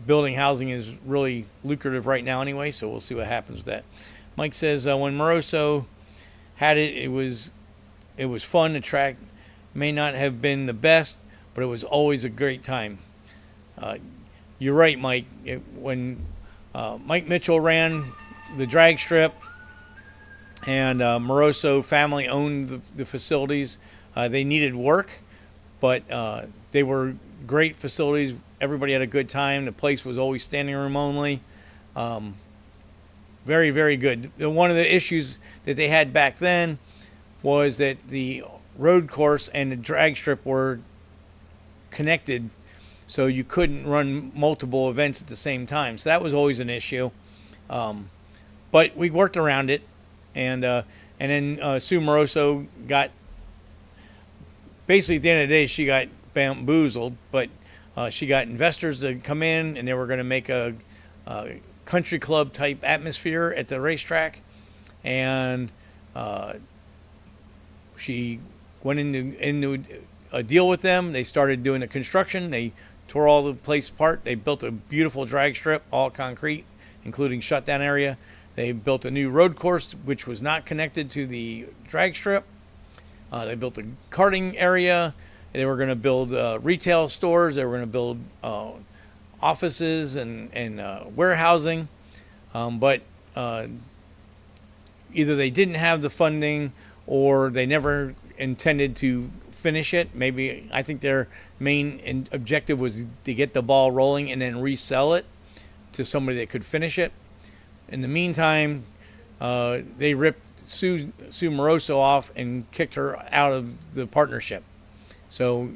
building housing is really lucrative right now anyway. So we'll see what happens with that. Mike says when Moroso had it, it was fun. The track may not have been the best, but it was always a great time. You're right, Mike. When Mike Mitchell ran the drag strip, and Moroso family owned the facilities, they needed work, but they were great facilities. Everybody had a good time. The place was always standing room only. Very, very good. One of the issues that they had back then was that the road course and the drag strip were connected, so you couldn't run multiple events at the same time. So that was always an issue. But we worked around it, and then Sue Moroso got, basically at the end of the day, she got bamboozled, but she got investors to come in, and they were going to make a country club type atmosphere at the racetrack, and she went into a deal with them. They started doing the construction. They tore all the place apart. They built a beautiful drag strip, all concrete, including shutdown area. They built a new road course, which was not connected to the drag strip. They built a karting area. They were going to build retail stores. They were going to build offices and warehousing. But either they didn't have the funding or they never intended to finish it. Maybe, I think their main objective was to get the ball rolling and then resell it to somebody that could finish it. In the meantime, they ripped Sue Moroso off and kicked her out of the partnership. So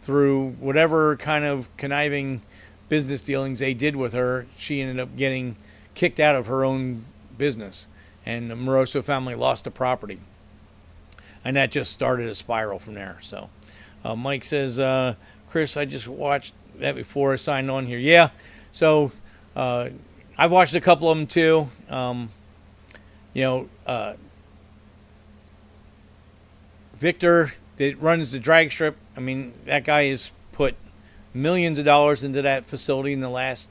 through whatever kind of conniving business dealings they did with her, she ended up getting kicked out of her own business, and the Moroso family lost the property. And that just started a spiral from there. So Mike says, Chris, I just watched that before I signed on here. Yeah, so I've watched a couple of them too. Victor that runs the drag strip, I mean, that guy has put millions of dollars into that facility in the last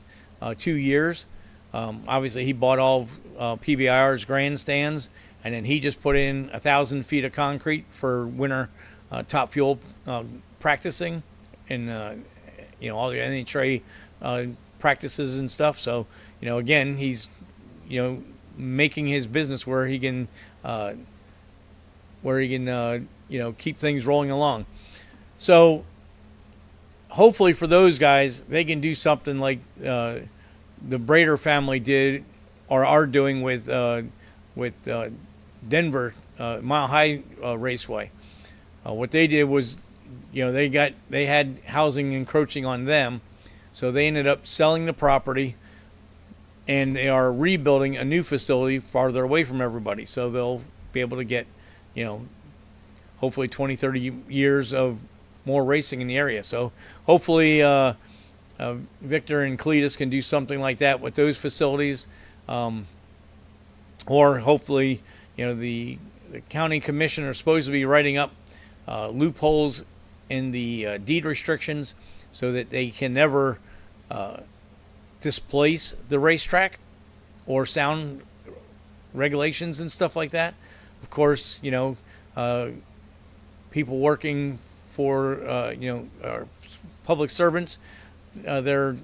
2 years. Obviously, he bought all of PBR's grandstands, and then he just put in 1,000 feet of concrete for winter top fuel practicing and all the NHRA practices and stuff. So again, he's making his business where he can keep things rolling along. So hopefully for those guys, they can do something like the Brader family did or are doing with Denver Mile High Raceway. What they did was, they had housing encroaching on them, so they ended up selling the property, and they are rebuilding a new facility farther away from everybody. So they'll be able to get, hopefully 20, 30 years of more racing in the area. So hopefully Victor and Cletus can do something like that with those facilities. Or hopefully, the county commissioner is supposed to be writing up loopholes in the deed restrictions so that they can never displace the racetrack or sound regulations and stuff like that. Of course, people working for our public servants, they're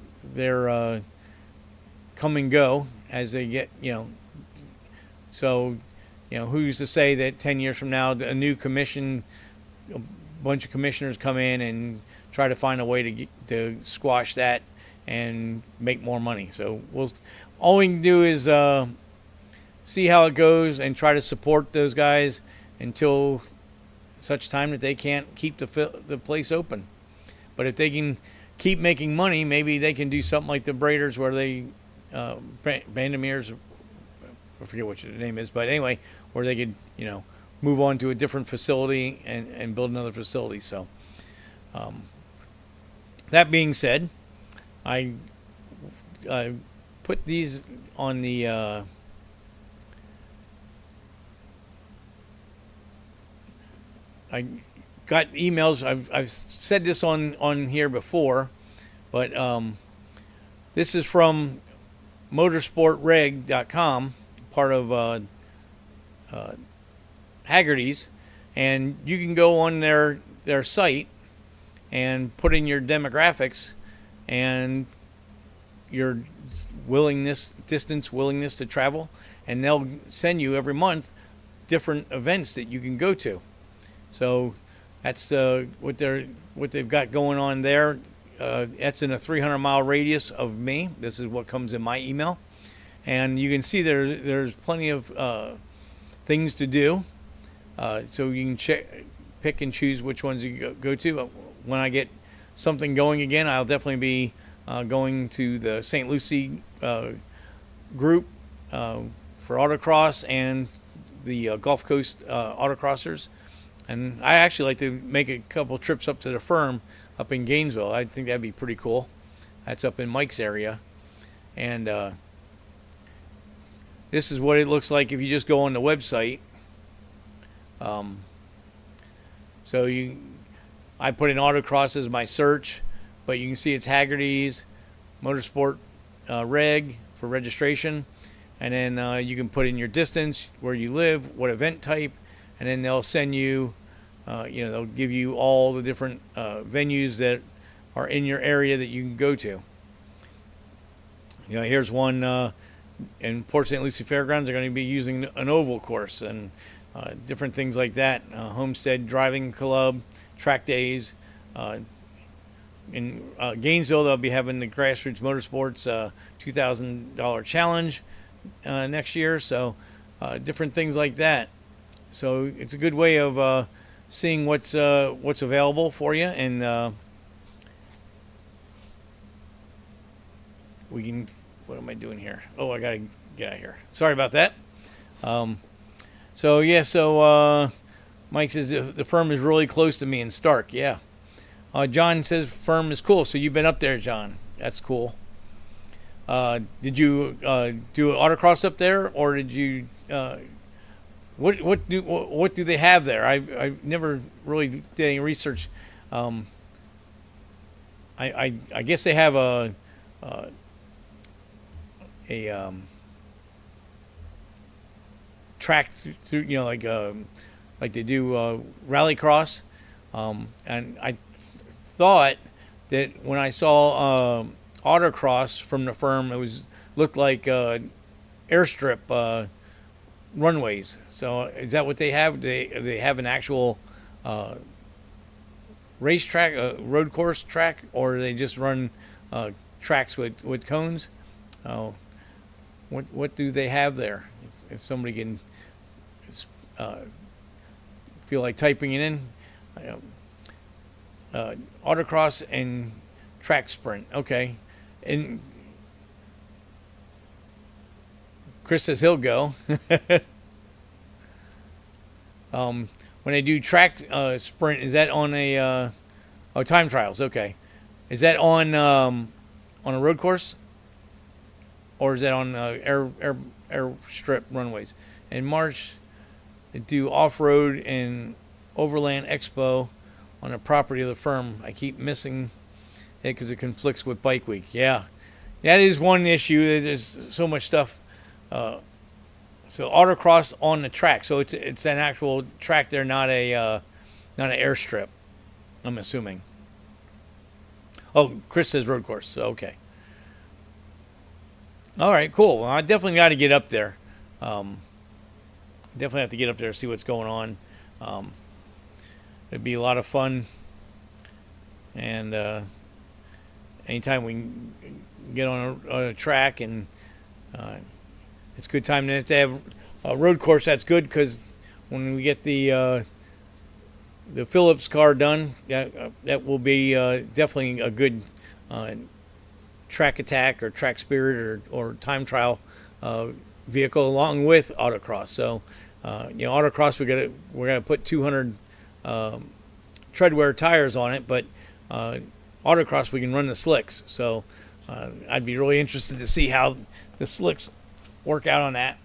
come and go as they get, so who's to say that 10 years from now a new commission, a bunch of commissioners come in and try to find a way to squash that and make more money. So all we can do is see how it goes and try to support those guys until such time that they can't keep the place open. But if they can keep making money, maybe they can do something like the Braders where they Vandermeer's, I forget what the name is, but anyway, where they could move on to a different facility and build another facility. So that being said, I put these on the I got emails. I've said this on here before, but this is from motorsportreg.com, part of Haggerty's, and you can go on their site and put in your demographics and your willingness to travel, and they'll send you every month different events that you can go to. So that's what they've got going on there. That's in a 300-mile radius of me. This is what comes in my email, and you can see there's plenty of things to do. So you can pick and choose which ones you go to. When I get something going again, I'll definitely be going to the St. Lucie group for autocross and the Gulf Coast autocrossers. And I actually like to make a couple trips up to the firm up in Gainesville. I think that'd be pretty cool. That's up in Mike's area. And this is what it looks like if you just go on the website. So I put in autocross as my search, but you can see it's Haggerty's Motorsport reg for registration, and then you can put in your distance, where you live, what event type, and then they'll send you, they'll give you all the different venues that are in your area that you can go to. Here's one in Port St. Lucie Fairgrounds. They're going to be using an oval course and different things like that. Homestead Driving Club, track days. In Gainesville, they'll be having the Grassroots Motorsports $2,000 challenge next year. So different things like that. So it's a good way of seeing what's available for you, and we can. What am I doing here? Oh, I gotta get out of here. Sorry about that. So Mike says the firm is really close to me in Stark. Yeah. John says firm is cool. So you've been up there, John. That's cool. Did you do autocross up there, or did you? What do they have there? I've never really did any research. I guess they have a track through, like they do rallycross, and I thought that when I saw autocross from the firm, it looked like airstrip runways. So is that what they have? They have an actual racetrack, road course track, or do they just run tracks with cones? What do they have there? If somebody can feel like typing it in, autocross and track sprint. Okay, and Chris says he'll go. When they do track sprint, is that on a time trials? Okay, is that on a road course, or is that on airstrip runways? In March, they do off-road and overland expo on the property of the firm. I keep missing it because it conflicts with Bike Week. Yeah, that is one issue. There's so much stuff. So autocross on the track. So it's an actual track there, not an airstrip, I'm assuming. Oh, Chris says road course. So, okay. All right, cool. Well, I definitely got to get up there. Definitely have to get up there to see what's going on. It'd be a lot of fun. And anytime we can get on a track, and it's a good time. And if they have a road course, that's good, because when we get the Phillips car done, that will be definitely a good track attack or track spirit or time trial vehicle along with autocross. So autocross, we're gonna put 200 treadwear tires on it, but autocross we can run the slicks. So I'd be really interested to see how the slicks work out on that,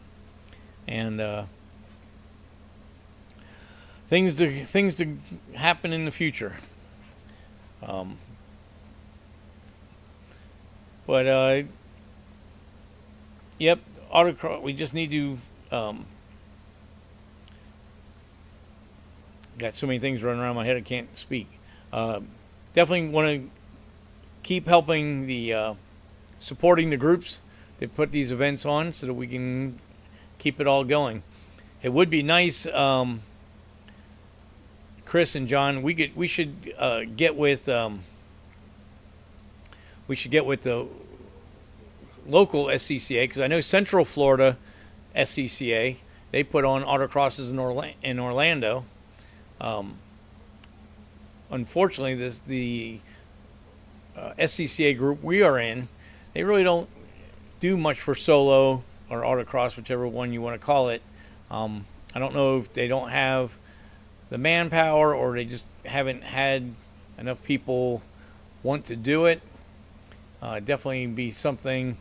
and things to happen in the future. Yep, autocross. We just need to. Got so many things running around my head I can't speak. Definitely want to keep helping supporting the groups that put these events on, so that we can keep it all going. It would be nice, Chris and John. We should get with the local SCCA, because I know Central Florida SCCA, they put on autocrosses in Orlando. Unfortunately, the SCCA group we are in, they really don't do much for solo or autocross, whichever one you want to call it. I don't know if they don't have the manpower, or they just haven't had enough people want to do it. Definitely be something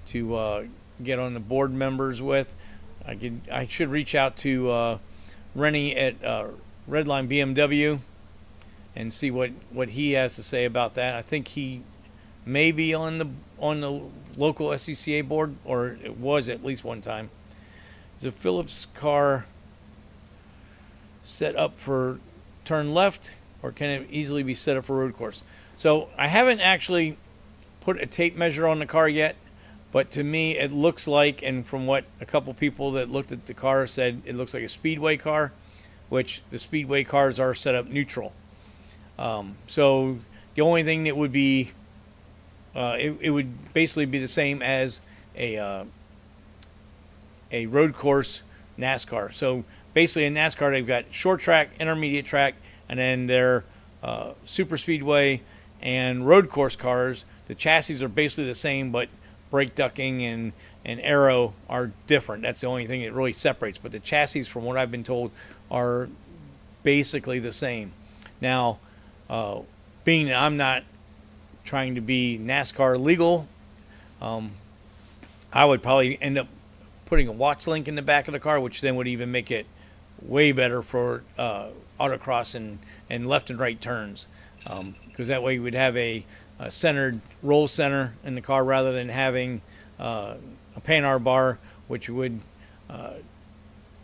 to get on the board members with. I should reach out to Rennie at Redline BMW and see what he has to say about that. I think he may be on the local SCCA board, or it was at least one time. Is a Phillips car set up for turn left, or can it easily be set up for road course? So I haven't actually put a tape measure on the car yet, but to me it looks like, and from what a couple people that looked at the car said, it looks like a speedway car, which the speedway cars are set up neutral. So the only thing that would be, it would basically be the same as a road course NASCAR. So basically in NASCAR they've got short track, intermediate track, and then their super speedway and road course cars. The chassis are basically the same, but brake ducking and aero are different. That's the only thing that really separates. But the chassis, from what I've been told, are basically the same. Now, being that I'm not trying to be NASCAR legal, I would probably end up putting a Watts link in the back of the car, which then would even make it way better for autocross and left and right turns, because that way you would have a centered roll center in the car rather than having a Panhard bar, which would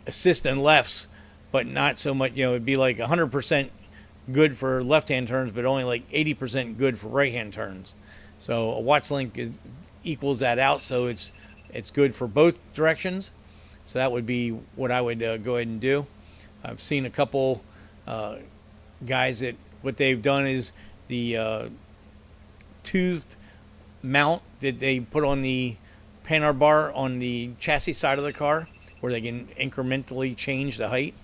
assist in lefts, but not so much. It'd be like 100% good for left-hand turns, but only like 80% good for right-hand turns. So a Watts link equals that out, so it's good for both directions. So that would be what I would go ahead and do. I've seen a couple guys that what they've done is the toothed mount that they put on the Panhard bar on the chassis side of the car, where they can incrementally change the height.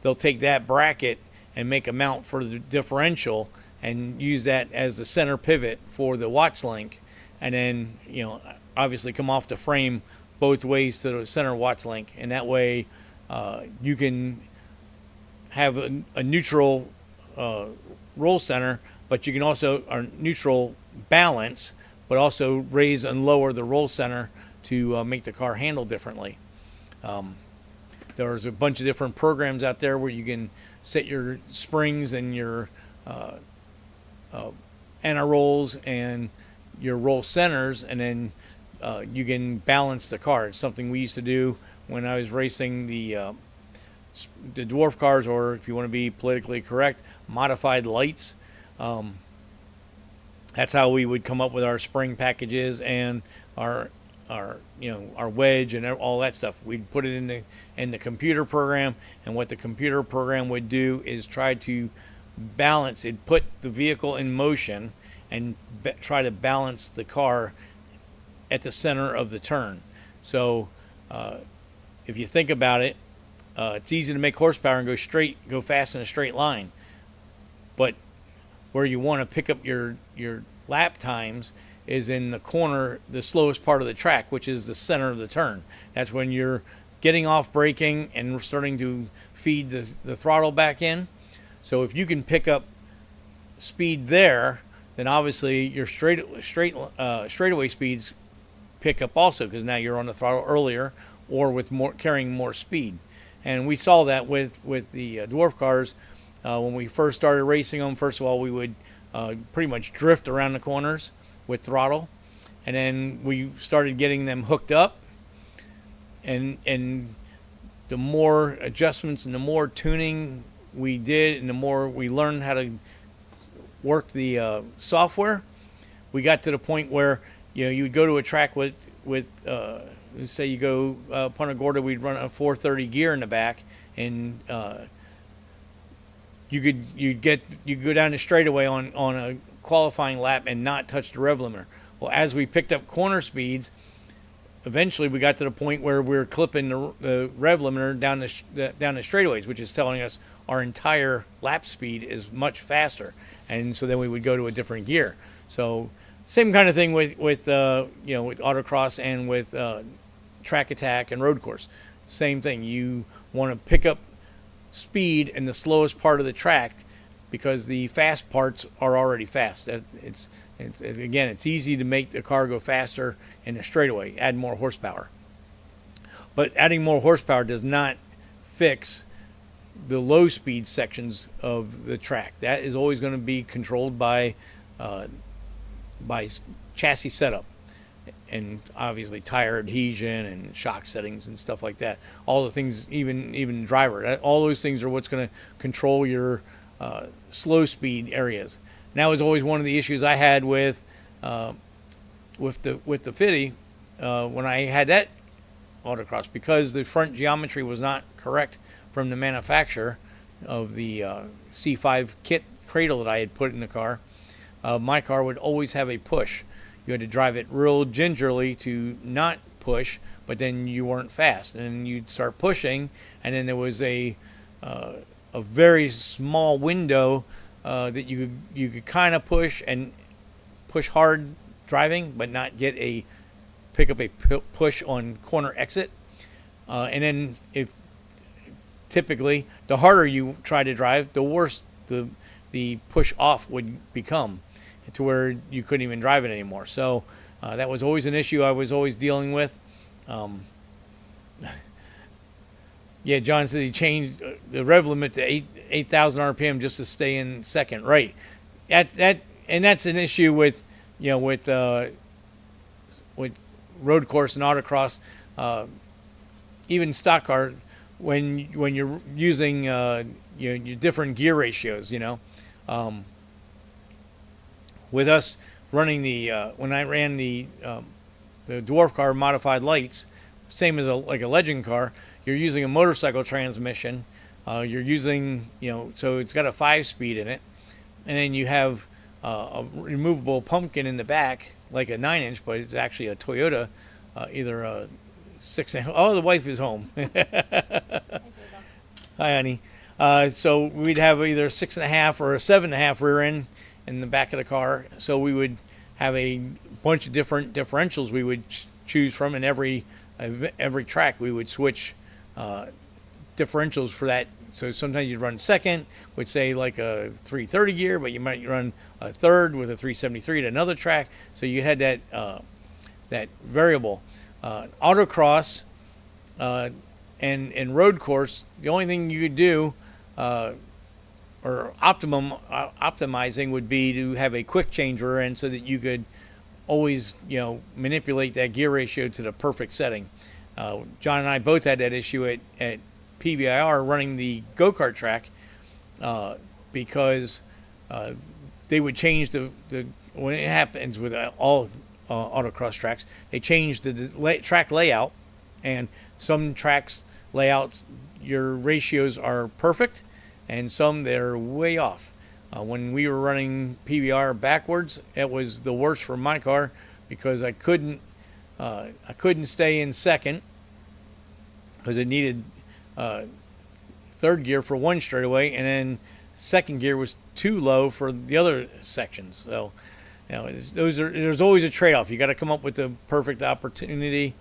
They'll take that bracket and make a mount for the differential and use that as the center pivot for the Watts link, and then obviously come off the frame both ways to the center Watts link, and that way you can have a neutral roll center, but you can also neutral balance, but also raise and lower the roll center to make the car handle differently. There's a bunch of different programs out there where you can set your springs and your anti-rolls and your roll centers, and then you can balance the car. It's something we used to do when I was racing the dwarf cars, or if you want to be politically correct, modified lights. That's how we would come up with our spring packages and our wedge and all that stuff. We'd put it in the computer program, and what the computer program would do is try to balance it, put the vehicle in motion, and try to balance the car at the center of the turn. So if you think about it, it's easy to make horsepower and go fast in a straight line, but where you want to pick up your lap times is in the corner, the slowest part of the track, which is the center of the turn. That's when you're getting off braking and starting to feed the throttle back in. So if you can pick up speed there, then obviously your straightaway speeds pick up also, because now you're on the throttle earlier or with carrying more speed. And we saw that with the dwarf cars when we first started racing them. First of all, we would pretty much drift around the corners with throttle, and then we started getting them hooked up, and the more adjustments and the more tuning we did and the more we learned how to work the software, we got to the point where you would go to a track with say you go Punta Gorda, we'd run a 430 gear in the back, and you could go down the straightaway on a qualifying lap and not touch the rev limiter. Well, as we picked up corner speeds, eventually we got to the point where we were clipping the rev limiter down the straightaways, which is telling us our entire lap speed is much faster, and so then we would go to a different gear. So same kind of thing with autocross and with track attack and road course. Same thing. You want to pick up speed in the slowest part of the track, because the fast parts are already fast. It's easy to make the car go faster in a straightaway, add more horsepower. But adding more horsepower does not fix the low speed sections of the track. That is always going to be controlled uh, by chassis setup, and obviously tire adhesion and shock settings and stuff like that. All the things, even driver, all those things are what's going to control your slow speed areas. And that was always one of the issues I had with the Fitty when I had that autocross, because the front geometry was not correct from the manufacturer of the C5 kit cradle that I had put in the car. My car would always have a push. You had to drive it real gingerly to not push, but then you weren't fast, and you'd start pushing, and then there was a very small window that you could kind of push and push hard driving, but not pick up a push on corner exit. And then if typically the harder you try to drive, the worse the push off would become, to where you couldn't even drive it anymore. So that was always an issue I was always dealing with. Yeah, John said he changed the rev limit to 8,000 RPM just to stay in second. Right. And that's an issue with road course and autocross, even stock car, when you're using your different gear ratios. With us running when I ran the dwarf car modified lights, same as like a legend car, you're using a motorcycle transmission. You're using, so it's got a 5-speed in it, and then you have a removable pumpkin in the back, like a 9-inch, but it's actually a Toyota, either a 6.5. Oh, the wife is home. Hi, honey. So we'd have either a 6.5 or a 7.5 rear end in the back of the car. So we would have a bunch of different differentials we would choose from, and every track we would switch differentials for that. So sometimes you'd run second, would say like a 330 gear, but you might run a third with a 373 at another track. So you had that variable. Autocross and road course, the only thing you could do or optimizing would be to have a quick change rear end, so that you could always manipulate that gear ratio to the perfect setting. John and I both had that issue at PBIR running the go-kart track, because they would change the when it happens with all autocross tracks, they change the track layout, and some tracks layouts your ratios are perfect, and some they're way off. When we were running PBR backwards, it was the worst for my car, because I couldn't stay in second, because it needed third gear for one straightaway, and then second gear was too low for the other sections. So there's always a trade-off. You got to come up with the perfect opportunity.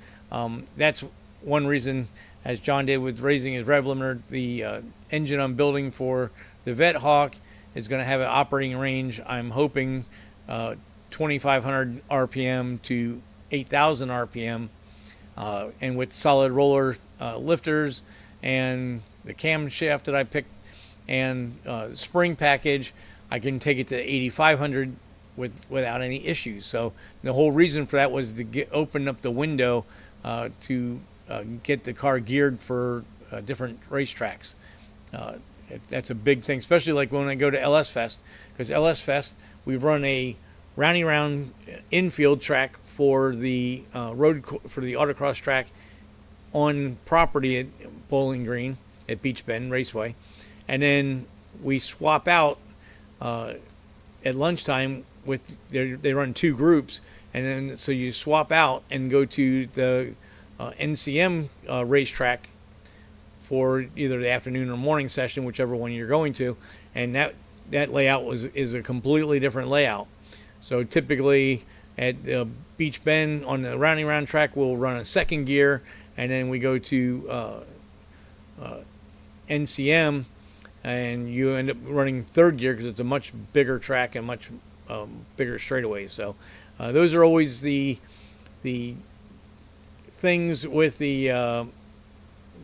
That's one reason, as John did with raising his rev limiter, the engine I'm building for the Vet Hawk is going to have an operating range, I'm hoping 2,500 RPM to 8,000 RPM, and with solid roller lifters and the camshaft that I picked and spring package, I can take it to 8,500 without any issues. So the whole reason for that was to open up the window to get the car geared for different racetracks. That's a big thing, especially like when I go to LS Fest, because LS Fest, we run a round infield track for the for the autocross track on property at Bowling Green at Beach Bend Raceway, and then we swap out at lunchtime with they run two groups, and then so you swap out and go to the NCM racetrack for either the afternoon or morning session, whichever one you're going to, and that layout is a completely different layout. So typically at Beach Bend on the round track, we'll run a second gear, and then we go to NCM, and you end up running third gear because it's a much bigger track and much bigger straightaways. So those are always the things with the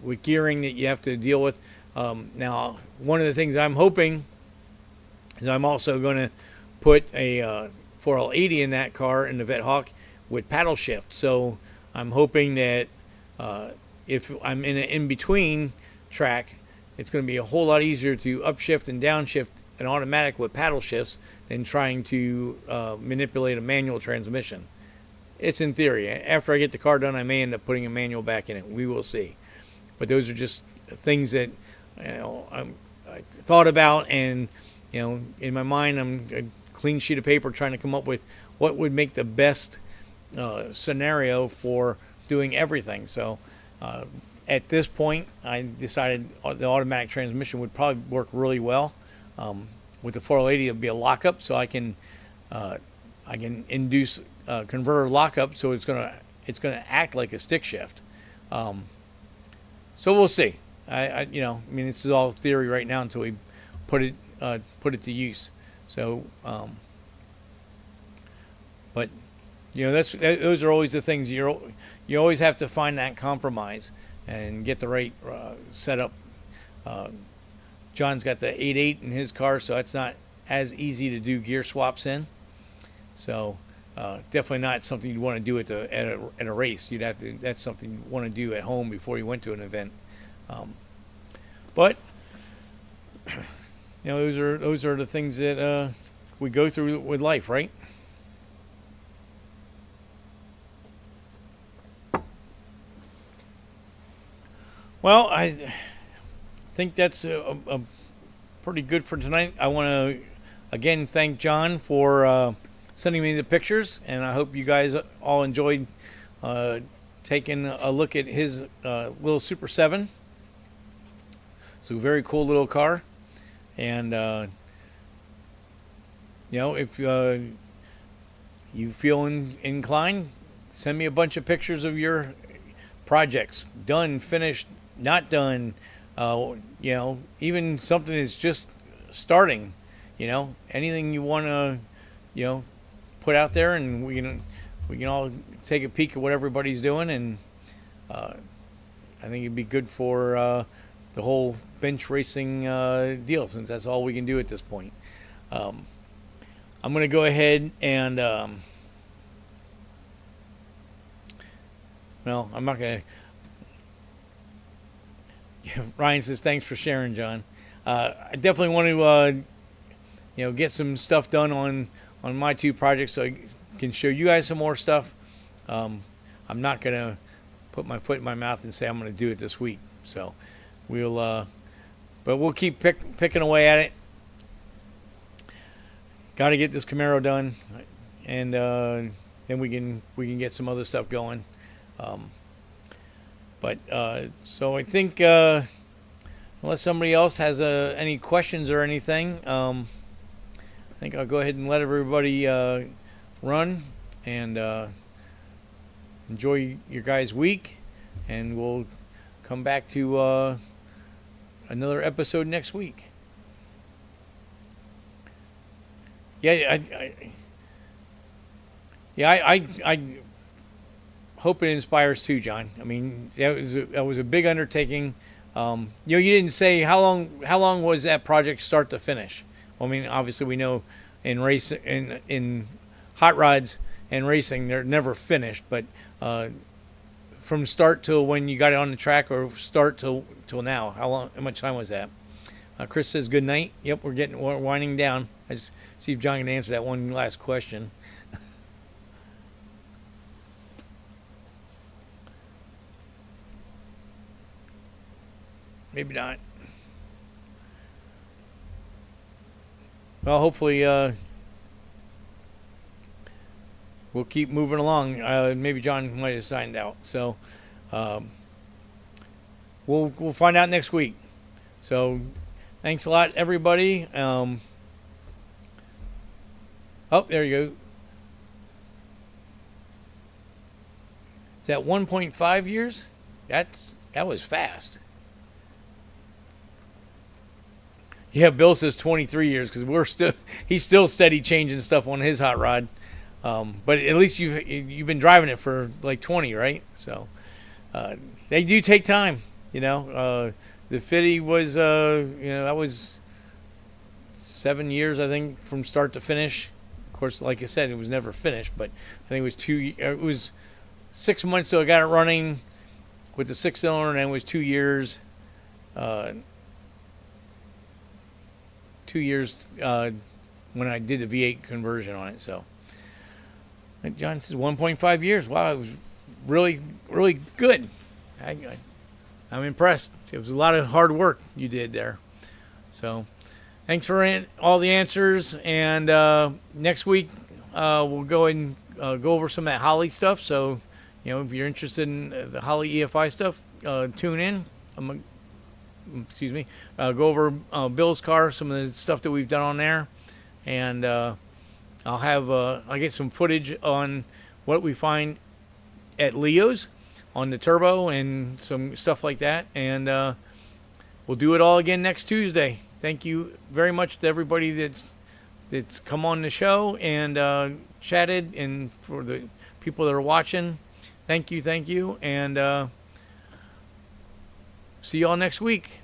with gearing that you have to deal with. Now, one of the things I'm hoping is I'm also going to put a 4L80 in that car, in the Vet Hawk, with paddle shift. So I'm hoping that if I'm in an in-between track, it's going to be a whole lot easier to upshift and downshift an automatic with paddle shifts than trying to manipulate a manual transmission. It's in theory. After I get the car done, I may end up putting a manual back in it. We will see. But those are just things that I thought about, and in my mind, I'm a clean sheet of paper trying to come up with what would make the best scenario for doing everything. So at this point, I decided the automatic transmission would probably work really well. With the 4L80, it'll be a lockup, so I can induce converter lockup, so it's gonna act like a stick shift. So we'll see. I mean, this is all theory right now until we put it to use. So, but those are always the things you always have to find that compromise and get the right setup. John's got the 8.8 in his car, so it's not as easy to do gear swaps in. So definitely not something you want to do at a race. That's something you want to do at home before you went to an event. But those are the things that we go through with life, right? Well, I think that's a pretty good for tonight. I want to again thank John for sending me the pictures, and I hope you guys all enjoyed taking a look at his little Super 7. It's a very cool little car, and if you feel inclined, send me a bunch of pictures of your projects, done, finished, not done. Even something that's just starting. Anything you want to put out there, and we can all take a peek at what everybody's doing, and I think it'd be good for the whole bench racing deal, since that's all we can do at this point. I'm going to go ahead and I'm not going to. Ryan says thanks for sharing, John. I definitely want to get some stuff done on my two projects so I can show you guys some more stuff. I'm not going to put my foot in my mouth and say I'm going to do it this week. So we'll keep picking away at it. Got to get this Camaro done, and then we can get some other stuff going. So I think unless somebody else has any questions or anything, I think I'll go ahead and let everybody run and enjoy your guys' week, and we'll come back to another episode next week. I hope it inspires too, John. I mean, that was a big undertaking. You didn't say how long was that project start to finish. Well, I mean, obviously we know in hot rods and racing they're never finished, but from start till when you got it on the track, or start till now, how much time was that? Chris says good night. Yep, we're winding down. I just see if John can answer that one last question. Maybe not. Well, hopefully we'll keep moving along. Maybe John might have signed out. So we'll find out next week. So thanks a lot, everybody. Oh, there you go. Is that 1.5 years? That was fast. Yeah, Bill says 23 years because he's still steady changing stuff on his hot rod. But at least you've been driving it for like 20, right? So they do take time, The Fitty was, that was 7 years, I think, from start to finish. Of course, like I said, it was never finished, but I think it was 6 months till I got it running with the 6-cylinder, and then it was 2 years. 2 years when I did the V8 conversion on it. So, John says 1.5 years. Wow, it was really, really good. I'm impressed. It was a lot of hard work you did there. So, thanks for all the answers. And next week we'll go and go over some of that Holley stuff. So, if you're interested in the Holley EFI stuff, tune in. Go over Bill's car, some of the stuff that we've done on there, and I'll get some footage on what we find at Leo's on the turbo and some stuff like that, and we'll do it all again next Tuesday. Thank you very much to everybody that's come on the show and chatted, and for the people that are watching, thank you, and see you all next week.